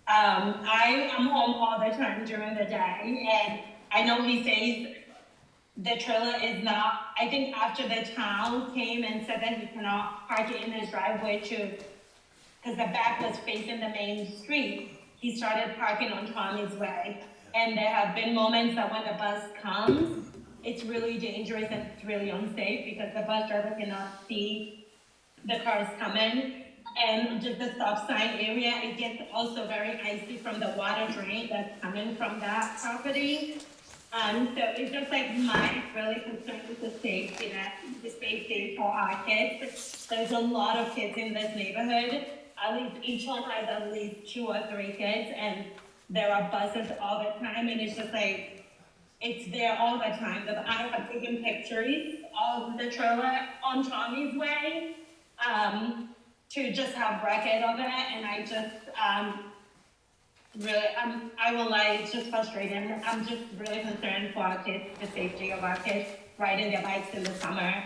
I am home all the time during the day, and I know he says the trailer is not, I think after the town came and said that he cannot park it in his driveway because the back was facing the main street, he started parking on Tommy's Way. And there have been moments that when the bus comes, it's really dangerous and it's really unsafe because the bus driver cannot see the cars coming. And just the stop sign area, it gets also very icy from the water drain that's coming from that property. So it's just like my really concern with the safety for our kids. There's a lot of kids in this neighborhood. At least each one has at least 2 or 3 kids, and there are buses all the time, and it's just like, it's there all the time. I have taken pictures of the trailer on Tommy's Way to just have record of it, and I just really, I will lie, it's just frustrating. I'm just really concerned for our kids, the safety of our kids riding their bikes in the summer,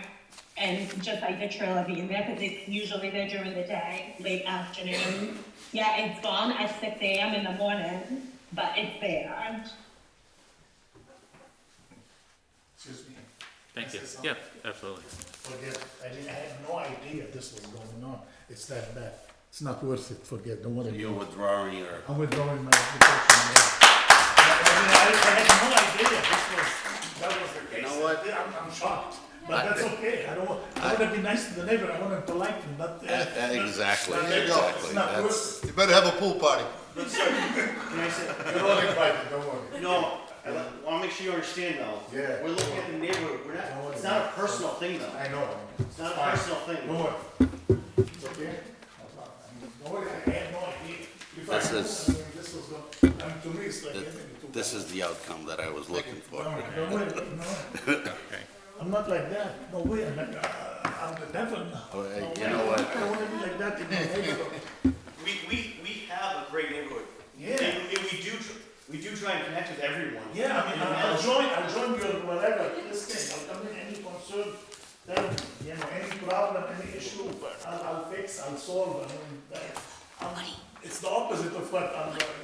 and just like the trailer being there, because it's usually there during the day, late afternoon. Yeah, it's gone at 6 a.m. in the morning, but it's there. Excuse me. Thank you. Yeah, absolutely. Forget, I had no idea this was going on. It's that bad. It's not worth it, forget, don't worry. You're withdrawing your. I'm withdrawing my application. had no idea that was the case. You know what? I'm shocked. But that's okay. I want to be nice to the neighbor. I want to polite him, not. Exactly, not- exactly. It's not That's- worth You better have a pool party. Can I say, You're all invited, don't worry. no, I wanna make sure you understand though. Yeah. We're looking at the neighborhood, it's not a personal thing though. I know. It's not a personal thing. Don't worry. It's okay. Don't worry, I had no idea. If I This knew, is- I mean, this was to me, it's like anything to This is the outcome that I was looking for. Don't worry, no. Okay. I'm not like that. No way. I'm the devil now. Oh, No you way. know what? I don't want to be like that in my neighborhood. We have a great neighborhood. Yeah. And we do try and connect with everyone. Yeah, I mean, I'll join your whatever, this thing. I'll come in, any concern, tell me, any problem, any issue, I'll fix, I'll solve. I mean, it's the opposite of what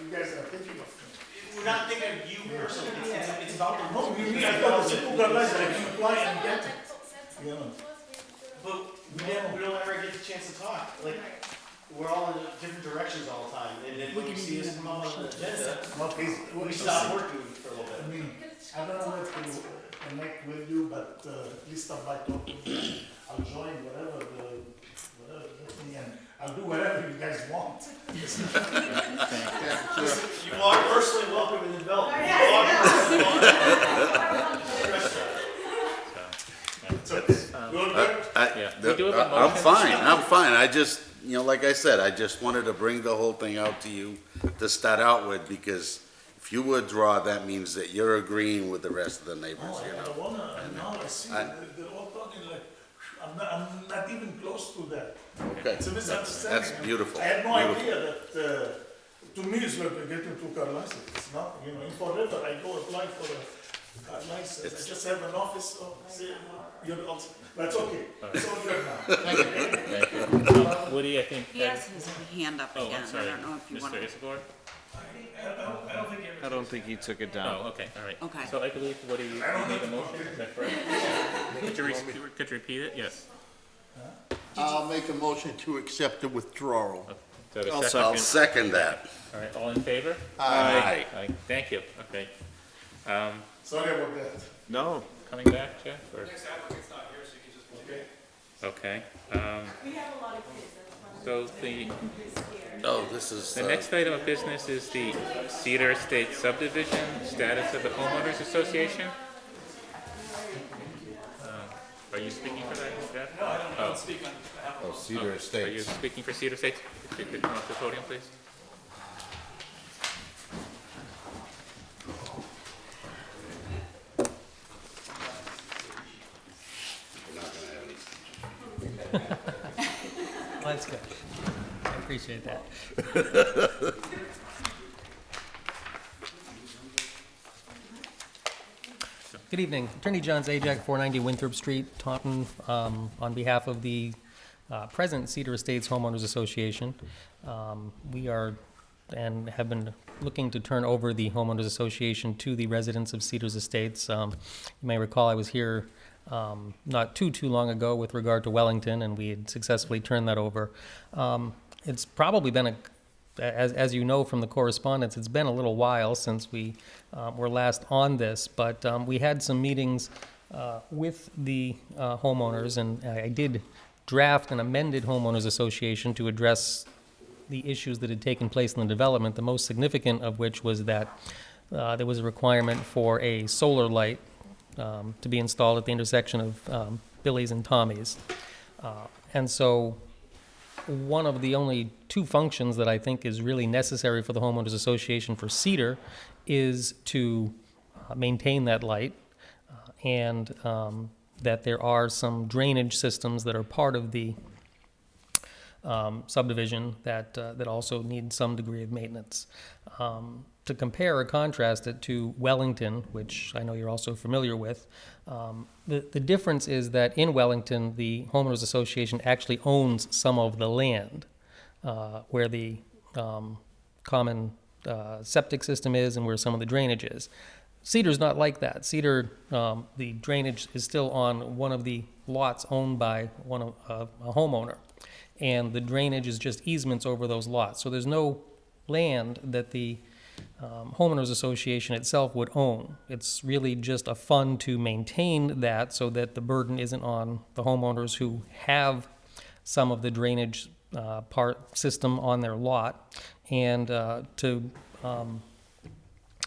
you guys are thinking of. We're not thinking of you personally, it's about the. No, you mean, I thought it's a two guys that I can apply and get it. You know. But we don't ever get the chance to talk, like, we're all in different directions all the time, and then when we see this come up on the agenda, we stop working for a little I bit. mean, I don't know if to connect with you, but at least stop by talking. I'll join whatever thing, and I'll do whatever you guys want. You are personally welcome in the development. You are personally welcome. I'm fine. I just, like I said, I just wanted to bring the whole thing out to you to start out with, because if you withdraw, that means that you're agreeing with the rest of the neighbors, I don't wanna, now I see, they're all talking like, I'm not even close to that. Okay, It's a misunderstanding. that's beautiful. I had no Beautiful. idea that, to me, it's like getting to car license. It's not, in forever, I go apply for a car license. I just have an office, you're also, that's okay. It's all good now. Thank you. Woody, I think. He has his hand up Oh, again, I'm I sorry. don't know if you want Mr. to. Isidore? I don't think he took it down. Oh, okay, all right. Okay. So I believe, Woody, you made a motion, is that correct? Could you repeat it? Yes. I'll make a motion to accept the withdrawal. Do I have a I'll second? I'll second that. All right, all in favor? Aye. Aye, thank you, okay. Sorry about that. No, Coming back, Jeff, or? Next applicant's not here, so you can just. Okay. Okay, so Oh, this is, the next item of business is the Cedar Estate subdivision, status of the homeowners association. Are you speaking for that, Jeff? No, I don't speak on behalf of. Cedar Are you Estates. speaking for Cedar Estates? If you could come up to the podium, please. We're not gonna have any. Well, that's good. I appreciate that. Good evening. Attorney John Zajac, 490 Winthrop Street, Taunton, on behalf of the present Cedar Estates Homeowners Association. We are and have been looking to turn over the Homeowners Association to the residents of Cedars Estates. You may recall I was here not too long ago with regard to Wellington, and we had successfully turned that over. It's probably been as you know from the correspondence, it's been a little while since we were last on this, but we had some meetings with the homeowners, and I did draft an amended homeowners association to address the issues that had taken place in the development, the most significant of which was that there was a requirement for a solar light to be installed at the intersection of Billy's and Tommy's. And so one of the only two functions that I think is really necessary for the homeowners association for Cedar is to maintain that light, and that there are some drainage systems that are part of the subdivision that also need some degree of maintenance. To compare or contrast it to Wellington, which I know you're also familiar with, the difference is that in Wellington, the homeowners association actually owns some of the land where the common septic system is and where some of the drainage is. Cedar's not like that. Cedar, the drainage is still on one of the lots owned by a homeowner, and the drainage is just easements over those lots. So there's no land that the homeowners association itself would own. It's really just a fund to maintain that so that the burden isn't on the homeowners who have some of the drainage system on their lot, and to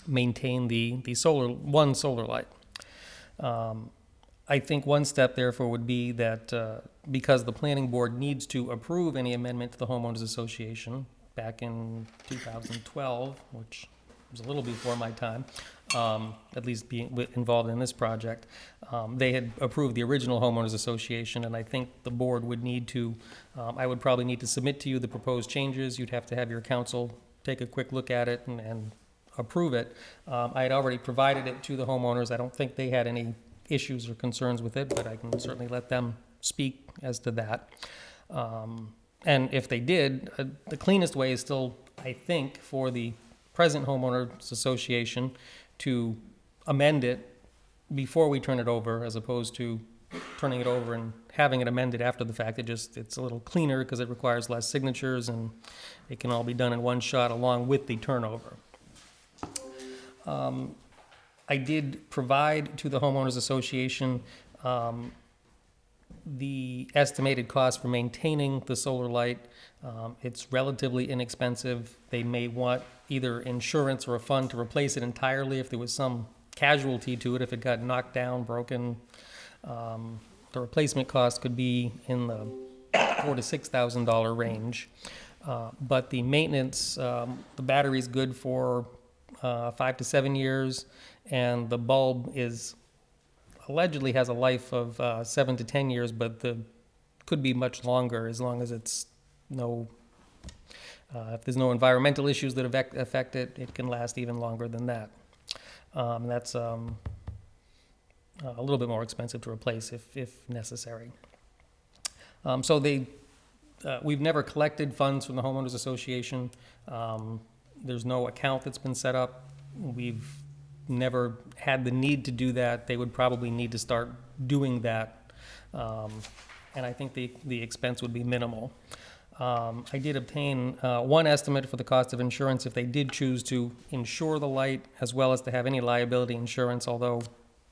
maintain the solar light. I think one step therefore would be that because the planning board needs to approve any amendment to the homeowners association back in 2012, which was a little before my time, at least being involved in this project, they had approved the original homeowners association, and I think the board would need to, I would probably need to submit to you the proposed changes. You'd have to have your council take a quick look at it and approve it. I had already provided it to the homeowners. I don't think they had any issues or concerns with it, but I can certainly let them speak as to that. And if they did, the cleanest way is still, I think, for the present homeowners association to amend it before we turn it over, as opposed to turning it over and having it amended after the fact. It's a little cleaner because it requires less signatures, and it can all be done in one shot along with the turnover. I did provide to the homeowners association the estimated cost for maintaining the solar light. It's relatively inexpensive. They may want either insurance or a fund to replace it entirely if there was some casualty to it, if it got knocked down, broken. The replacement cost could be in the $4,000 to $6,000 range. But the maintenance, the battery's good for 5 to 7 years, and the bulb allegedly has a life of 7 to 10 years, but could be much longer as long as it's if there's no environmental issues that affect it, it can last even longer than that. That's a little bit more expensive to replace if necessary. So we've never collected funds from the homeowners association. There's no account that's been set up. We've never had the need to do that. They would probably need to start doing that. And I think the expense would be minimal. I did obtain one estimate for the cost of insurance if they did choose to insure the light, as well as to have any liability insurance, although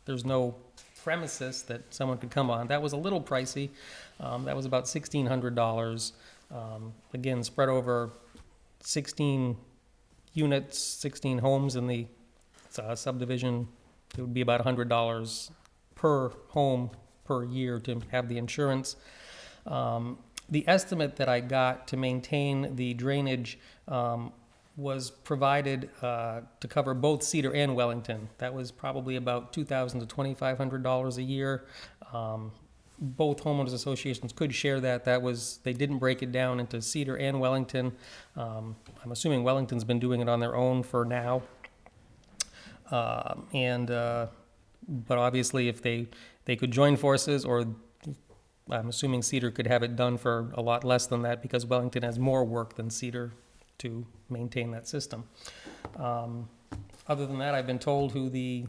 there's no premises that someone could come on. That was a little pricey. That was about $1,600. Again, spread over 16 units, 16 homes in the subdivision. It would be about $100 per home per year to have the insurance. The estimate that I got to maintain the drainage was provided to cover both Cedar and Wellington. That was probably about $2,000 to $2,500 a year. Both homeowners associations could share that. They didn't break it down into Cedar and Wellington. I'm assuming Wellington's been doing it on their own for now. But obviously if they could join forces, or I'm assuming Cedar could have it done for a lot less than that because Wellington has more work than Cedar to maintain that system. Other than that, I've been told who the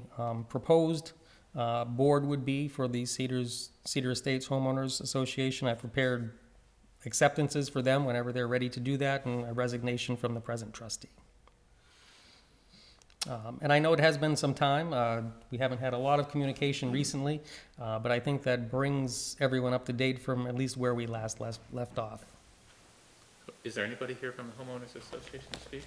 proposed board would be for the Cedar Estates Homeowners Association. I've prepared acceptances for them whenever they're ready to do that, and a resignation from the present trustee. And I know it has been some time. We haven't had a lot of communication recently, but I think that brings everyone up to date from at least where we last left off. Is there anybody here from the homeowners association to speak?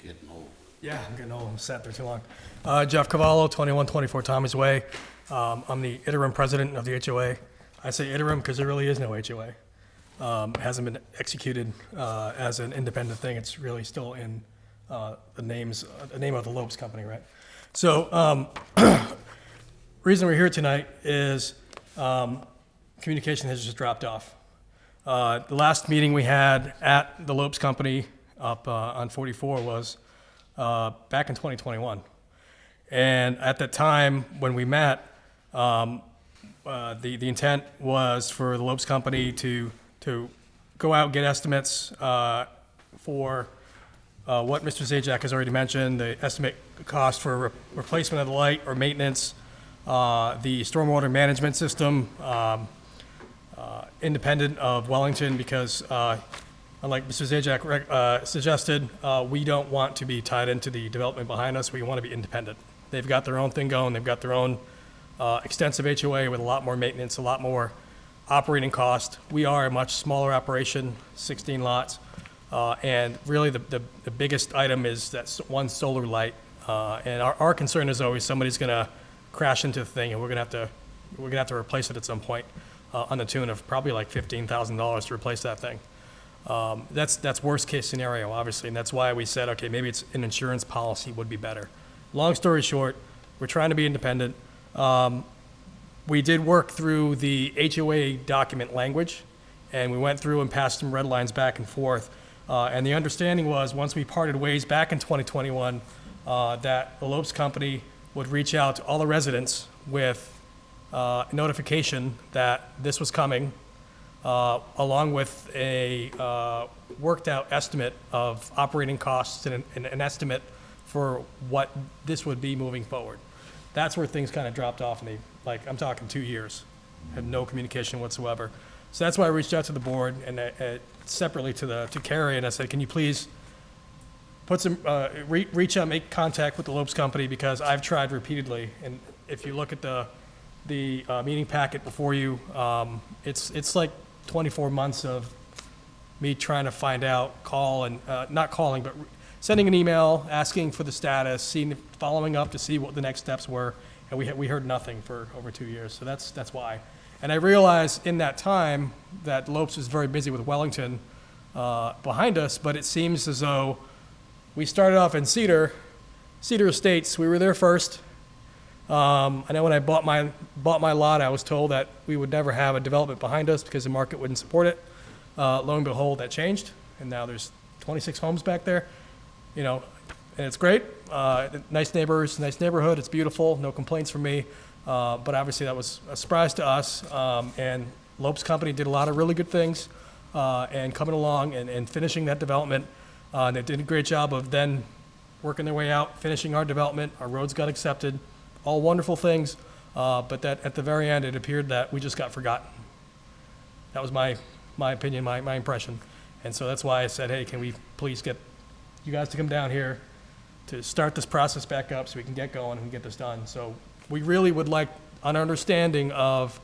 Getting old. Yeah, I'm getting old. I'm sat there too long. Jeff Cavallo, 2124 Thomas Way. I'm the interim president of the HOA. I say interim because there really is no HOA. It hasn't been executed as an independent thing. It's really still in the name of the Lopes Company, right? So, reason we're here tonight is communication has just dropped off. The last meeting we had at the Lopes Company up on 44 was back in 2021. And at that time, when we met, the intent was for the Lopes Company to go out and get estimates for what Mr. Zajac has already mentioned, the estimate cost for replacement of the light or maintenance, the stormwater management system, independent of Wellington because, unlike Mr. Zajac suggested, we don't want to be tied into the development behind us. We want to be independent. They've got their own thing going. They've got their own extensive HOA with a lot more maintenance, a lot more operating cost. We are a much smaller operation, 16 lots. And really the biggest item is that one solar light. And our concern is always somebody's gonna crash into the thing and we're gonna have to replace it at some point, on the tune of probably like $15,000 to replace that thing. That's worst case scenario, obviously, and that's why we said, okay, maybe it's an insurance policy would be better. Long story short, we're trying to be independent. We did work through the HOA document language, and we went through and passed some red lines back and forth. And the understanding was, once we parted ways back in 2021, that the Lopes Company would reach out to all the residents with notification that this was coming, along with a worked out estimate of operating costs and an estimate for what this would be moving forward. That's where things kind of dropped off, and I'm talking 2 years, had no communication whatsoever. So that's why I reached out to the board and separately to Carrie, and I said, can you please put some, reach out, make contact with the Lopes Company, because I've tried repeatedly, and if you look at the meeting packet before you, it's like 24 months of me trying to find out, not calling, but sending an email, asking for the status, following up to see what the next steps were, and we heard nothing for over 2 years, so that's why. And I realized in that time that Lopes was very busy with Wellington behind us, but it seems as though we started off in Cedar Estates. We were there first. I know when I bought my lot, I was told that we would never have a development behind us because the market wouldn't support it. Lo and behold, that changed, and now there's 26 homes back there, and it's great. Nice neighbors, nice neighborhood. It's beautiful. No complaints from me. But obviously that was a surprise to us. And Lopes Company did a lot of really good things, and coming along and finishing that development. They did a great job of then working their way out, finishing our development. Our roads got accepted, all wonderful things. But that at the very end, it appeared that we just got forgotten. That was my opinion, my impression. And so that's why I said, hey, can we please get you guys to come down here to start this process back up so we can get going and get this done. So we really would like an understanding of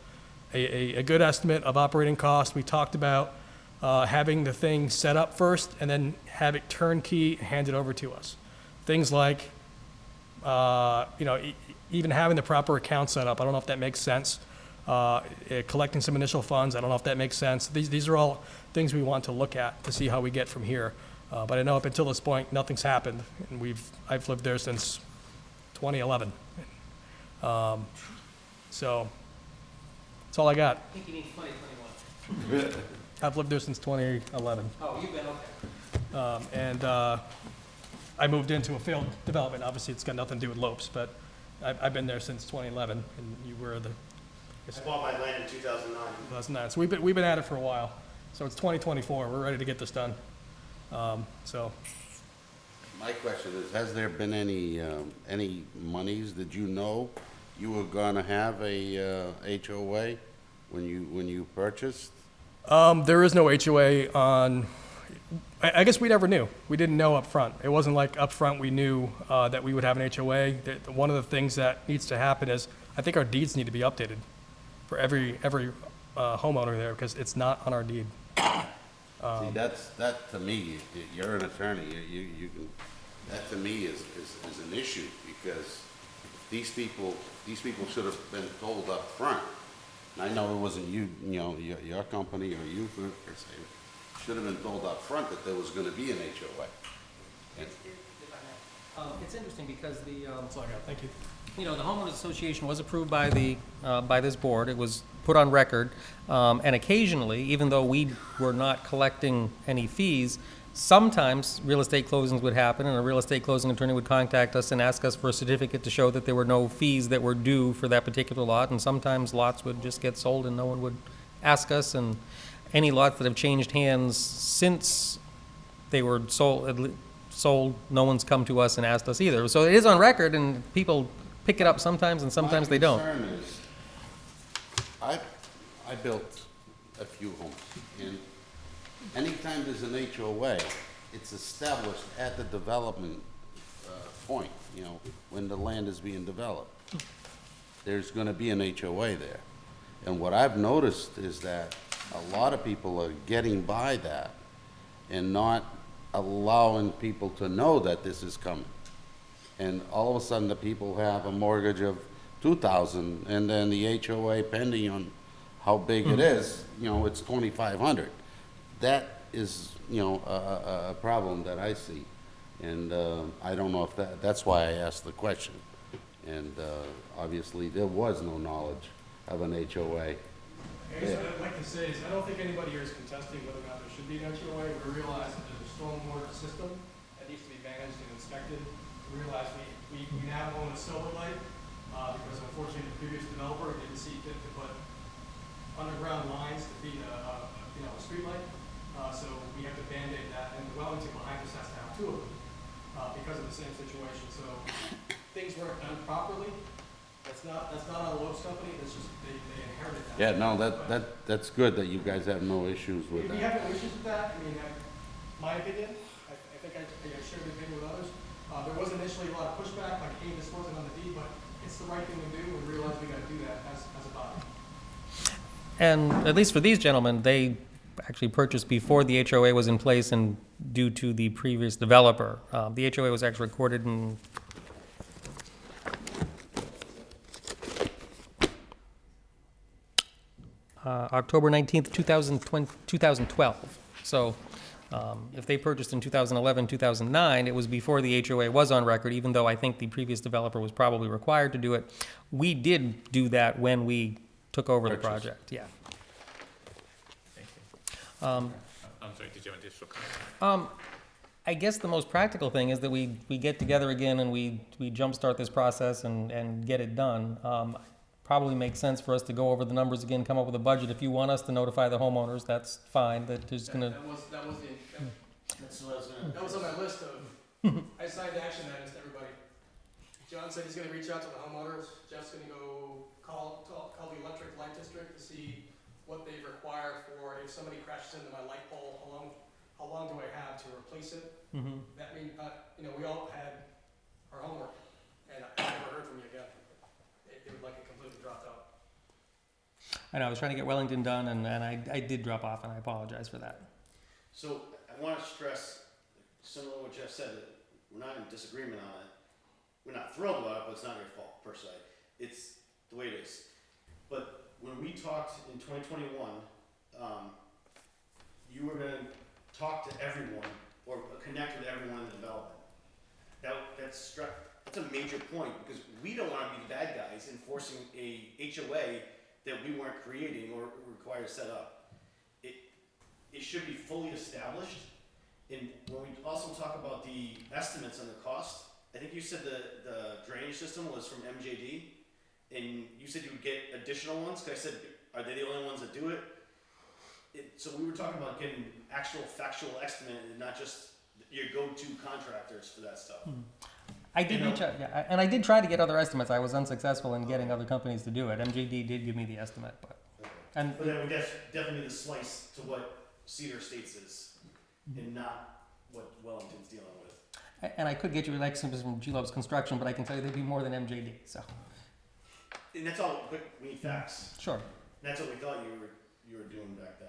a good estimate of operating costs. We talked about having the thing set up first and then have it turnkey handed over to us. Things like, even having the proper account set up. I don't know if that makes sense. Collecting some initial funds. I don't know if that makes sense. These are all things we want to look at to see how we get from here. But I know up until this point, nothing's happened, and I've lived there since 2011. So that's all I got. I think you need 2021. I've lived there since 2011. Oh, you've been, okay. And I moved into a failed development. Obviously, it's got nothing to do with Lopes, but I've been there since 2011, and you were I bought my land in 2009. 2009. So we've been at it for a while. So it's 2024. We're ready to get this done. So My question is, has there been any monies that you were gonna have a HOA when you purchased? there is no HOA on. I guess we never knew. We didn't know up front. It wasn't like up front we knew that we would have an HOA. One of the things that needs to happen is I think our deeds need to be updated for every homeowner there because it's not on our deed. See, that to me, you're an attorney, you can, that to me is an issue, because these people should have been told up front. And I know it wasn't your company or you per se, should have been told up front that there was gonna be an HOA. It's interesting because That's all I got. Thank you. the homeowners association was approved by by this board. It was put on record, and occasionally, even though we were not collecting any fees, sometimes real estate closings would happen, and a real estate closing attorney would contact us and ask us for a certificate to show that there were no fees that were due for that particular lot. And sometimes lots would just get sold and no one would ask us. And any lots that have changed hands since they were sold, no one's come to us and asked us either. So it is on record, and people pick it up sometimes, and sometimes they don't. My concern is, I built a few homes. And anytime there's an HOA, it's established at the development point, you know, when the land is being developed. There's gonna be an HOA there. And what I've noticed is that a lot of people are getting by that and not allowing people to know that this is coming. And all of a sudden, the people have a mortgage of 2,000, and then the HOA, pending on how big it is, you know, it's 2,500. That is, you know, a problem that I see. And I don't know if that's why I asked the question. And obviously, there was no knowledge of an HOA. I guess what I'd like to say is, I don't think anybody here is contesting whether or not there should be an HOA. We realize that there's a stormwater system that needs to be managed and inspected. We realize we now own a silver light, because unfortunately the previous developer didn't see fit to put underground lines to feed a street light. So we have to Band-Aid that, and the Wellington behind us has to have two of them, because of the same situation. So things weren't done properly. That's not on Lowe's company, it's just, they inherited that. Yeah, no, that's good that you guys have no issues with We that. have no issues with that. I mean, my opinion, I think I share the opinion with others. There was initially a lot of pushback, like, hey, this wasn't on the deed, but it's the right thing to do. We realize we gotta do that as a body. And at least for these gentlemen, they actually purchased before the HOA was in place and due to the previous developer. The HOA was actually recorded in October 19th, 2012. So if they purchased in 2011, 2009, it was before the HOA was on record, even though I think the previous developer was probably required to do it. We did do that when we took over the project, yeah. Thank you. I'm sorry, did you have additional comment? I guess the most practical thing is that we get together again and we jumpstart this process and get it done. Probably makes sense for us to go over the numbers again, come up with a budget. If you want us to notify the homeowners, that's fine. That there's gonna. That was That's what I was gonna. that was on my list of, I signed action items to everybody. John said he's gonna reach out to the homeowners. Jeff's gonna go call the electric light district to see what they require for if somebody crashes into my light pole, how long do I have to replace it? That means, we all had our homework, and I never heard from you again. It would like it completely dropped out. I know, I was trying to get Wellington done and I did drop off and I apologize for that. So I want to stress, similar to what Jeff said, that we're not in disagreement on it. We're not thrilled about it, but it's not your fault per se. It's the way it is. But when we talked in 2021, you were going to talk to everyone or connect with everyone in the development. That's a major point, because we don't want to be the bad guys enforcing a HOA that we weren't creating or required to set up. It should be fully established. And when we also talk about the estimates on the cost, I think you said the drainage system was from MJD, and you said you would get additional ones, because I said, are they the only ones that do it? So we were talking about getting actual factual estimate and not just your go-to contractors for that stuff. I did reach out, yeah, and I did try to get other estimates. I was unsuccessful in getting other companies to do it. MJD did give me the estimate, but. But then we definitely need to slice to what Cedar Estates is, and not what Wellington's dealing with. And I could get you like some from G-Lobes Construction, but I can tell you they'd be more than MJD, so. And that's all, but we need facts. Sure. That's what we thought you were doing back then.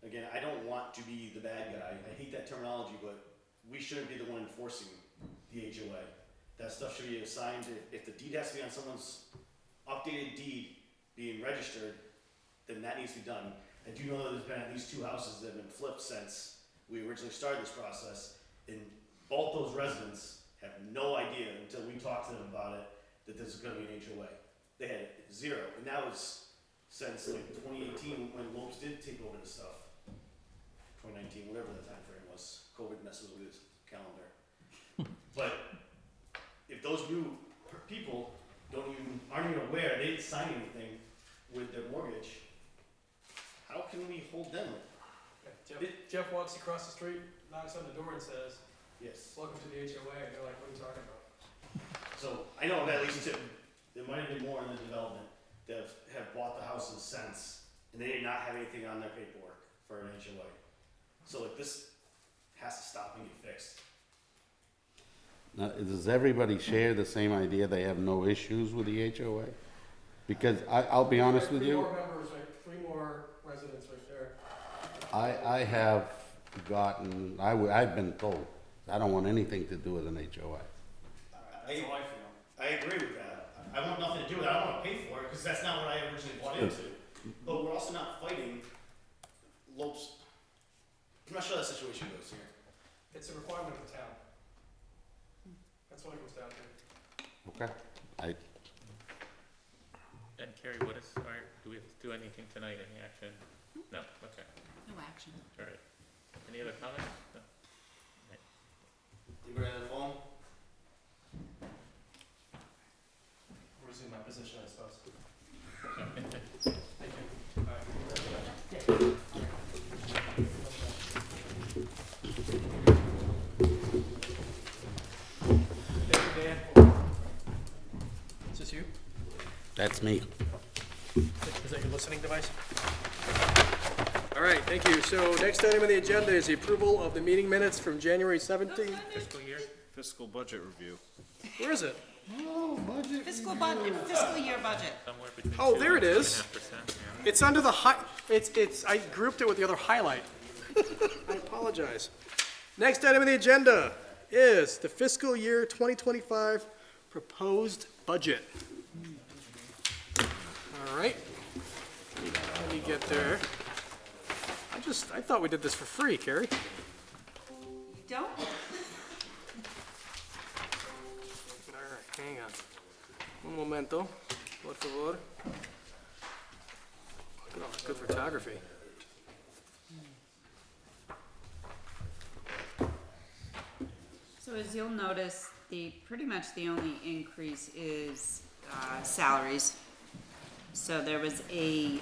Again, I don't want to be the bad guy. I hate that terminology, but we shouldn't be the one enforcing the HOA. That stuff should be assigned. If the deed has to be on someone's updated deed being registered, then that needs to be done. I do know that there's been at least 2 houses that have been flipped since we originally started this process, and both those residents have no idea until we talked to them about it that this is going to be an HOA. They had 0, and that was since like 2018 when Lopes did take over the stuff. 2019, whatever the time frame was. COVID messes with his calendar. But if those new people aren't even aware, they didn't sign anything with their mortgage, how can we hold them? Jeff walks across the street, knocks on the door and says, Yes. welcome to the HOA, and they're like, what are you talking about? So I know that at least 2. There might have been more in the development that have bought the houses since and they did not have anything on their paperwork for an HOA. So like this has to stop and get fixed. Now, does everybody share the same idea? They have no issues with the HOA? Because I'll be honest with Three you, more members, right, 3 more residents right there. I have gotten, I've been told, I don't want anything to do with an HOA. That's how I feel. I agree with that. I want nothing to do with it. I don't want to pay for it because that's not what I originally bought into. But we're also not fighting Lopes. I'm not sure that situation goes here. It's a requirement of the town. That's what it comes down to. Okay. And Carrie, what is our, do we have to do anything tonight, any action? No, okay, No action. all right. Any other comments? No. You ready on the phone? Resume my position, I suppose. Thank you, Dan. Is this you? That's me. Is that your listening device? All right, thank you. So next item on the agenda is the approval of the meeting minutes from January 17th. Fiscal year? Fiscal budget review. Where is it? Fiscal year budget. Somewhere between Oh, 2 there it and is. 2.5%, yeah. It's under the I grouped it with the other highlight. I apologize. Next item on the agenda is the fiscal year 2025 proposed budget. All right. Let me get there. I thought we did this for free, Carrie. You don't? All right, hang on. Un momento, por favor. Look at all that good photography. So as you'll notice, pretty much the only increase is salaries. So there was a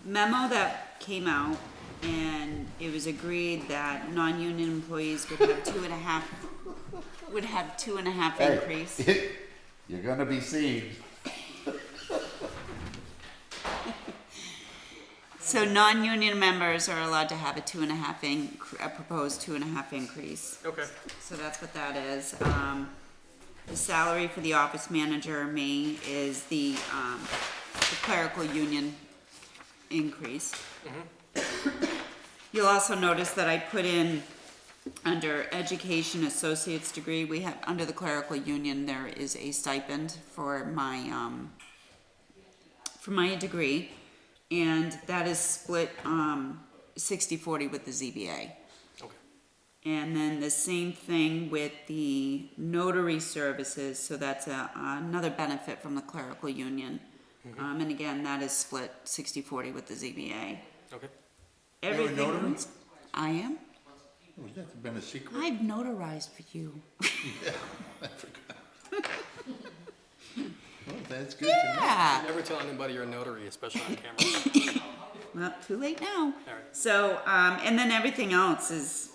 memo that came out, and it was agreed that non-union employees would have 2.5 increase. You're gonna be seen. So non-union members are allowed to have a proposed 2.5 increase. Okay. So that's what that is. The salary for the office manager, me, is the clerical union increase. You'll also notice that I put in under education associate's degree, we have, under the clerical union, there is a stipend for my degree. And that is split 60-40 with the ZBA. Okay. And then the same thing with the notary services, so that's another benefit from the clerical union. And again, that is split 60-40 with the ZBA. Okay. You're a Everything notary? else- I am. Oh, that's been a secret? I've notarized for you. I forgot. Well, that's good to know. Yeah. Never tell anybody you're a notary, especially on camera. Well, too late now. right. So, and then everything else is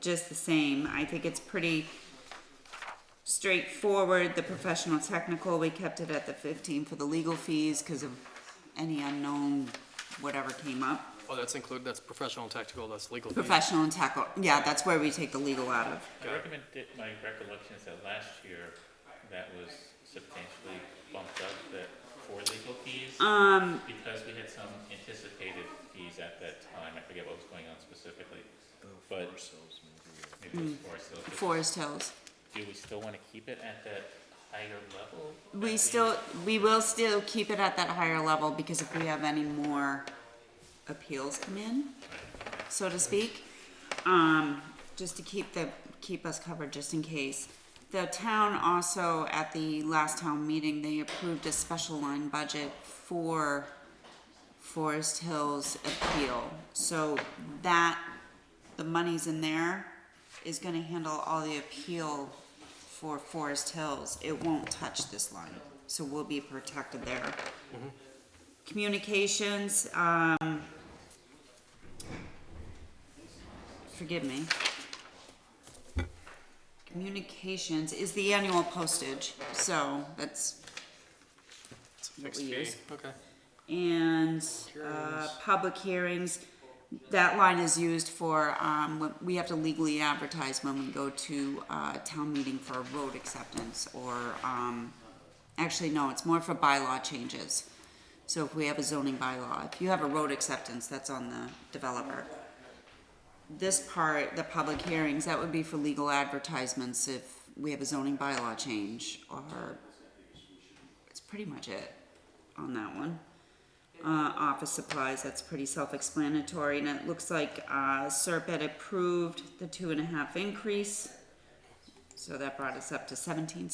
just the same. I think it's pretty straightforward. The professional technical, we kept it at the 15 for the legal fees because of any unknown whatever came up. Oh, that's included, that's professional and technical, that's legal fees. Professional and tackle, yeah, that's where we take the legal out of. My recollection is that last year, that was substantially bumped up, that for legal fees. Because we had some anticipated fees at that time, I forget what was going on specifically. But maybe it was Forest Hills. Forest Hills. Do we still wanna keep it at that higher level? We will still keep it at that higher level because if we have any more appeals come in, so to speak, just to keep us covered just in case. The town also, at the last town meeting, they approved a special line budget for Forest Hills appeal. So that, the money's in there, is gonna handle all the appeal for Forest Hills. It won't touch this line, so we'll be protected there. Communications, forgive me. Communications is the annual postage, so that's what Fixed we fee, use. okay. And, public hearings, that line is used for, when we have to legally advertise when we go to, town meeting for a road acceptance, or, actually, no, it's more for bylaw changes. So if we have a zoning bylaw, if you have a road acceptance, that's on the developer. This part, the public hearings, that would be for legal advertisements if we have a zoning bylaw change, or it's pretty much it on that one. Office supplies, that's pretty self-explanatory, and it looks like, Serpent approved the 2.5 increase. So that brought us up to 17.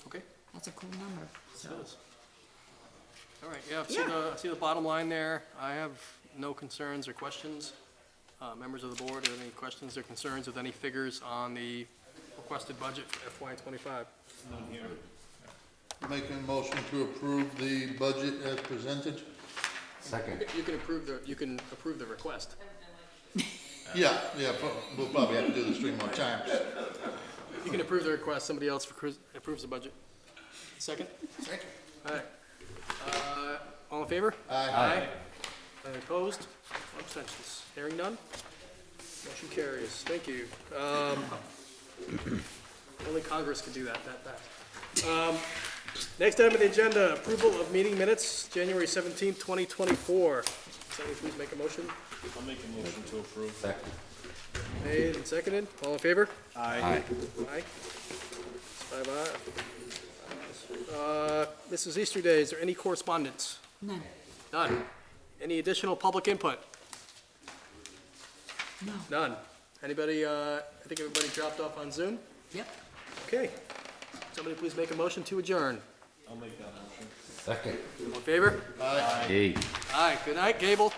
Okay. That's a cool number, so. All right, yeah, I see the bottom line there. I have no concerns or questions. Members of the board, have any questions or concerns with any figures on the requested budget for FY '25? None here. Making a motion to approve the budget as presented? Second. You can approve the request. Yeah, we'll probably have to do this 3 more times. You can approve the request, somebody else approves the budget. Second? Second. All right. All in favor? Aye. Any opposed? Abstentions? Hearing none? Motion carries. Thank you. Only Congress can do that fast. Next item on the agenda, approval of meeting minutes, January 17th, 2024. Somebody please make a motion. I'll make a motion to approve. Second. Made and seconded. All in favor? Aye. Aye. 5 ayes. Mrs. Easterday, is there any correspondence? None. None. Any additional public input? No. None. Anybody, I think everybody dropped off on Zoom? Yep. Okay. Somebody please make a motion to adjourn. I'll make that motion. Second. All in favor? Aye. Aye. Good night, Gable.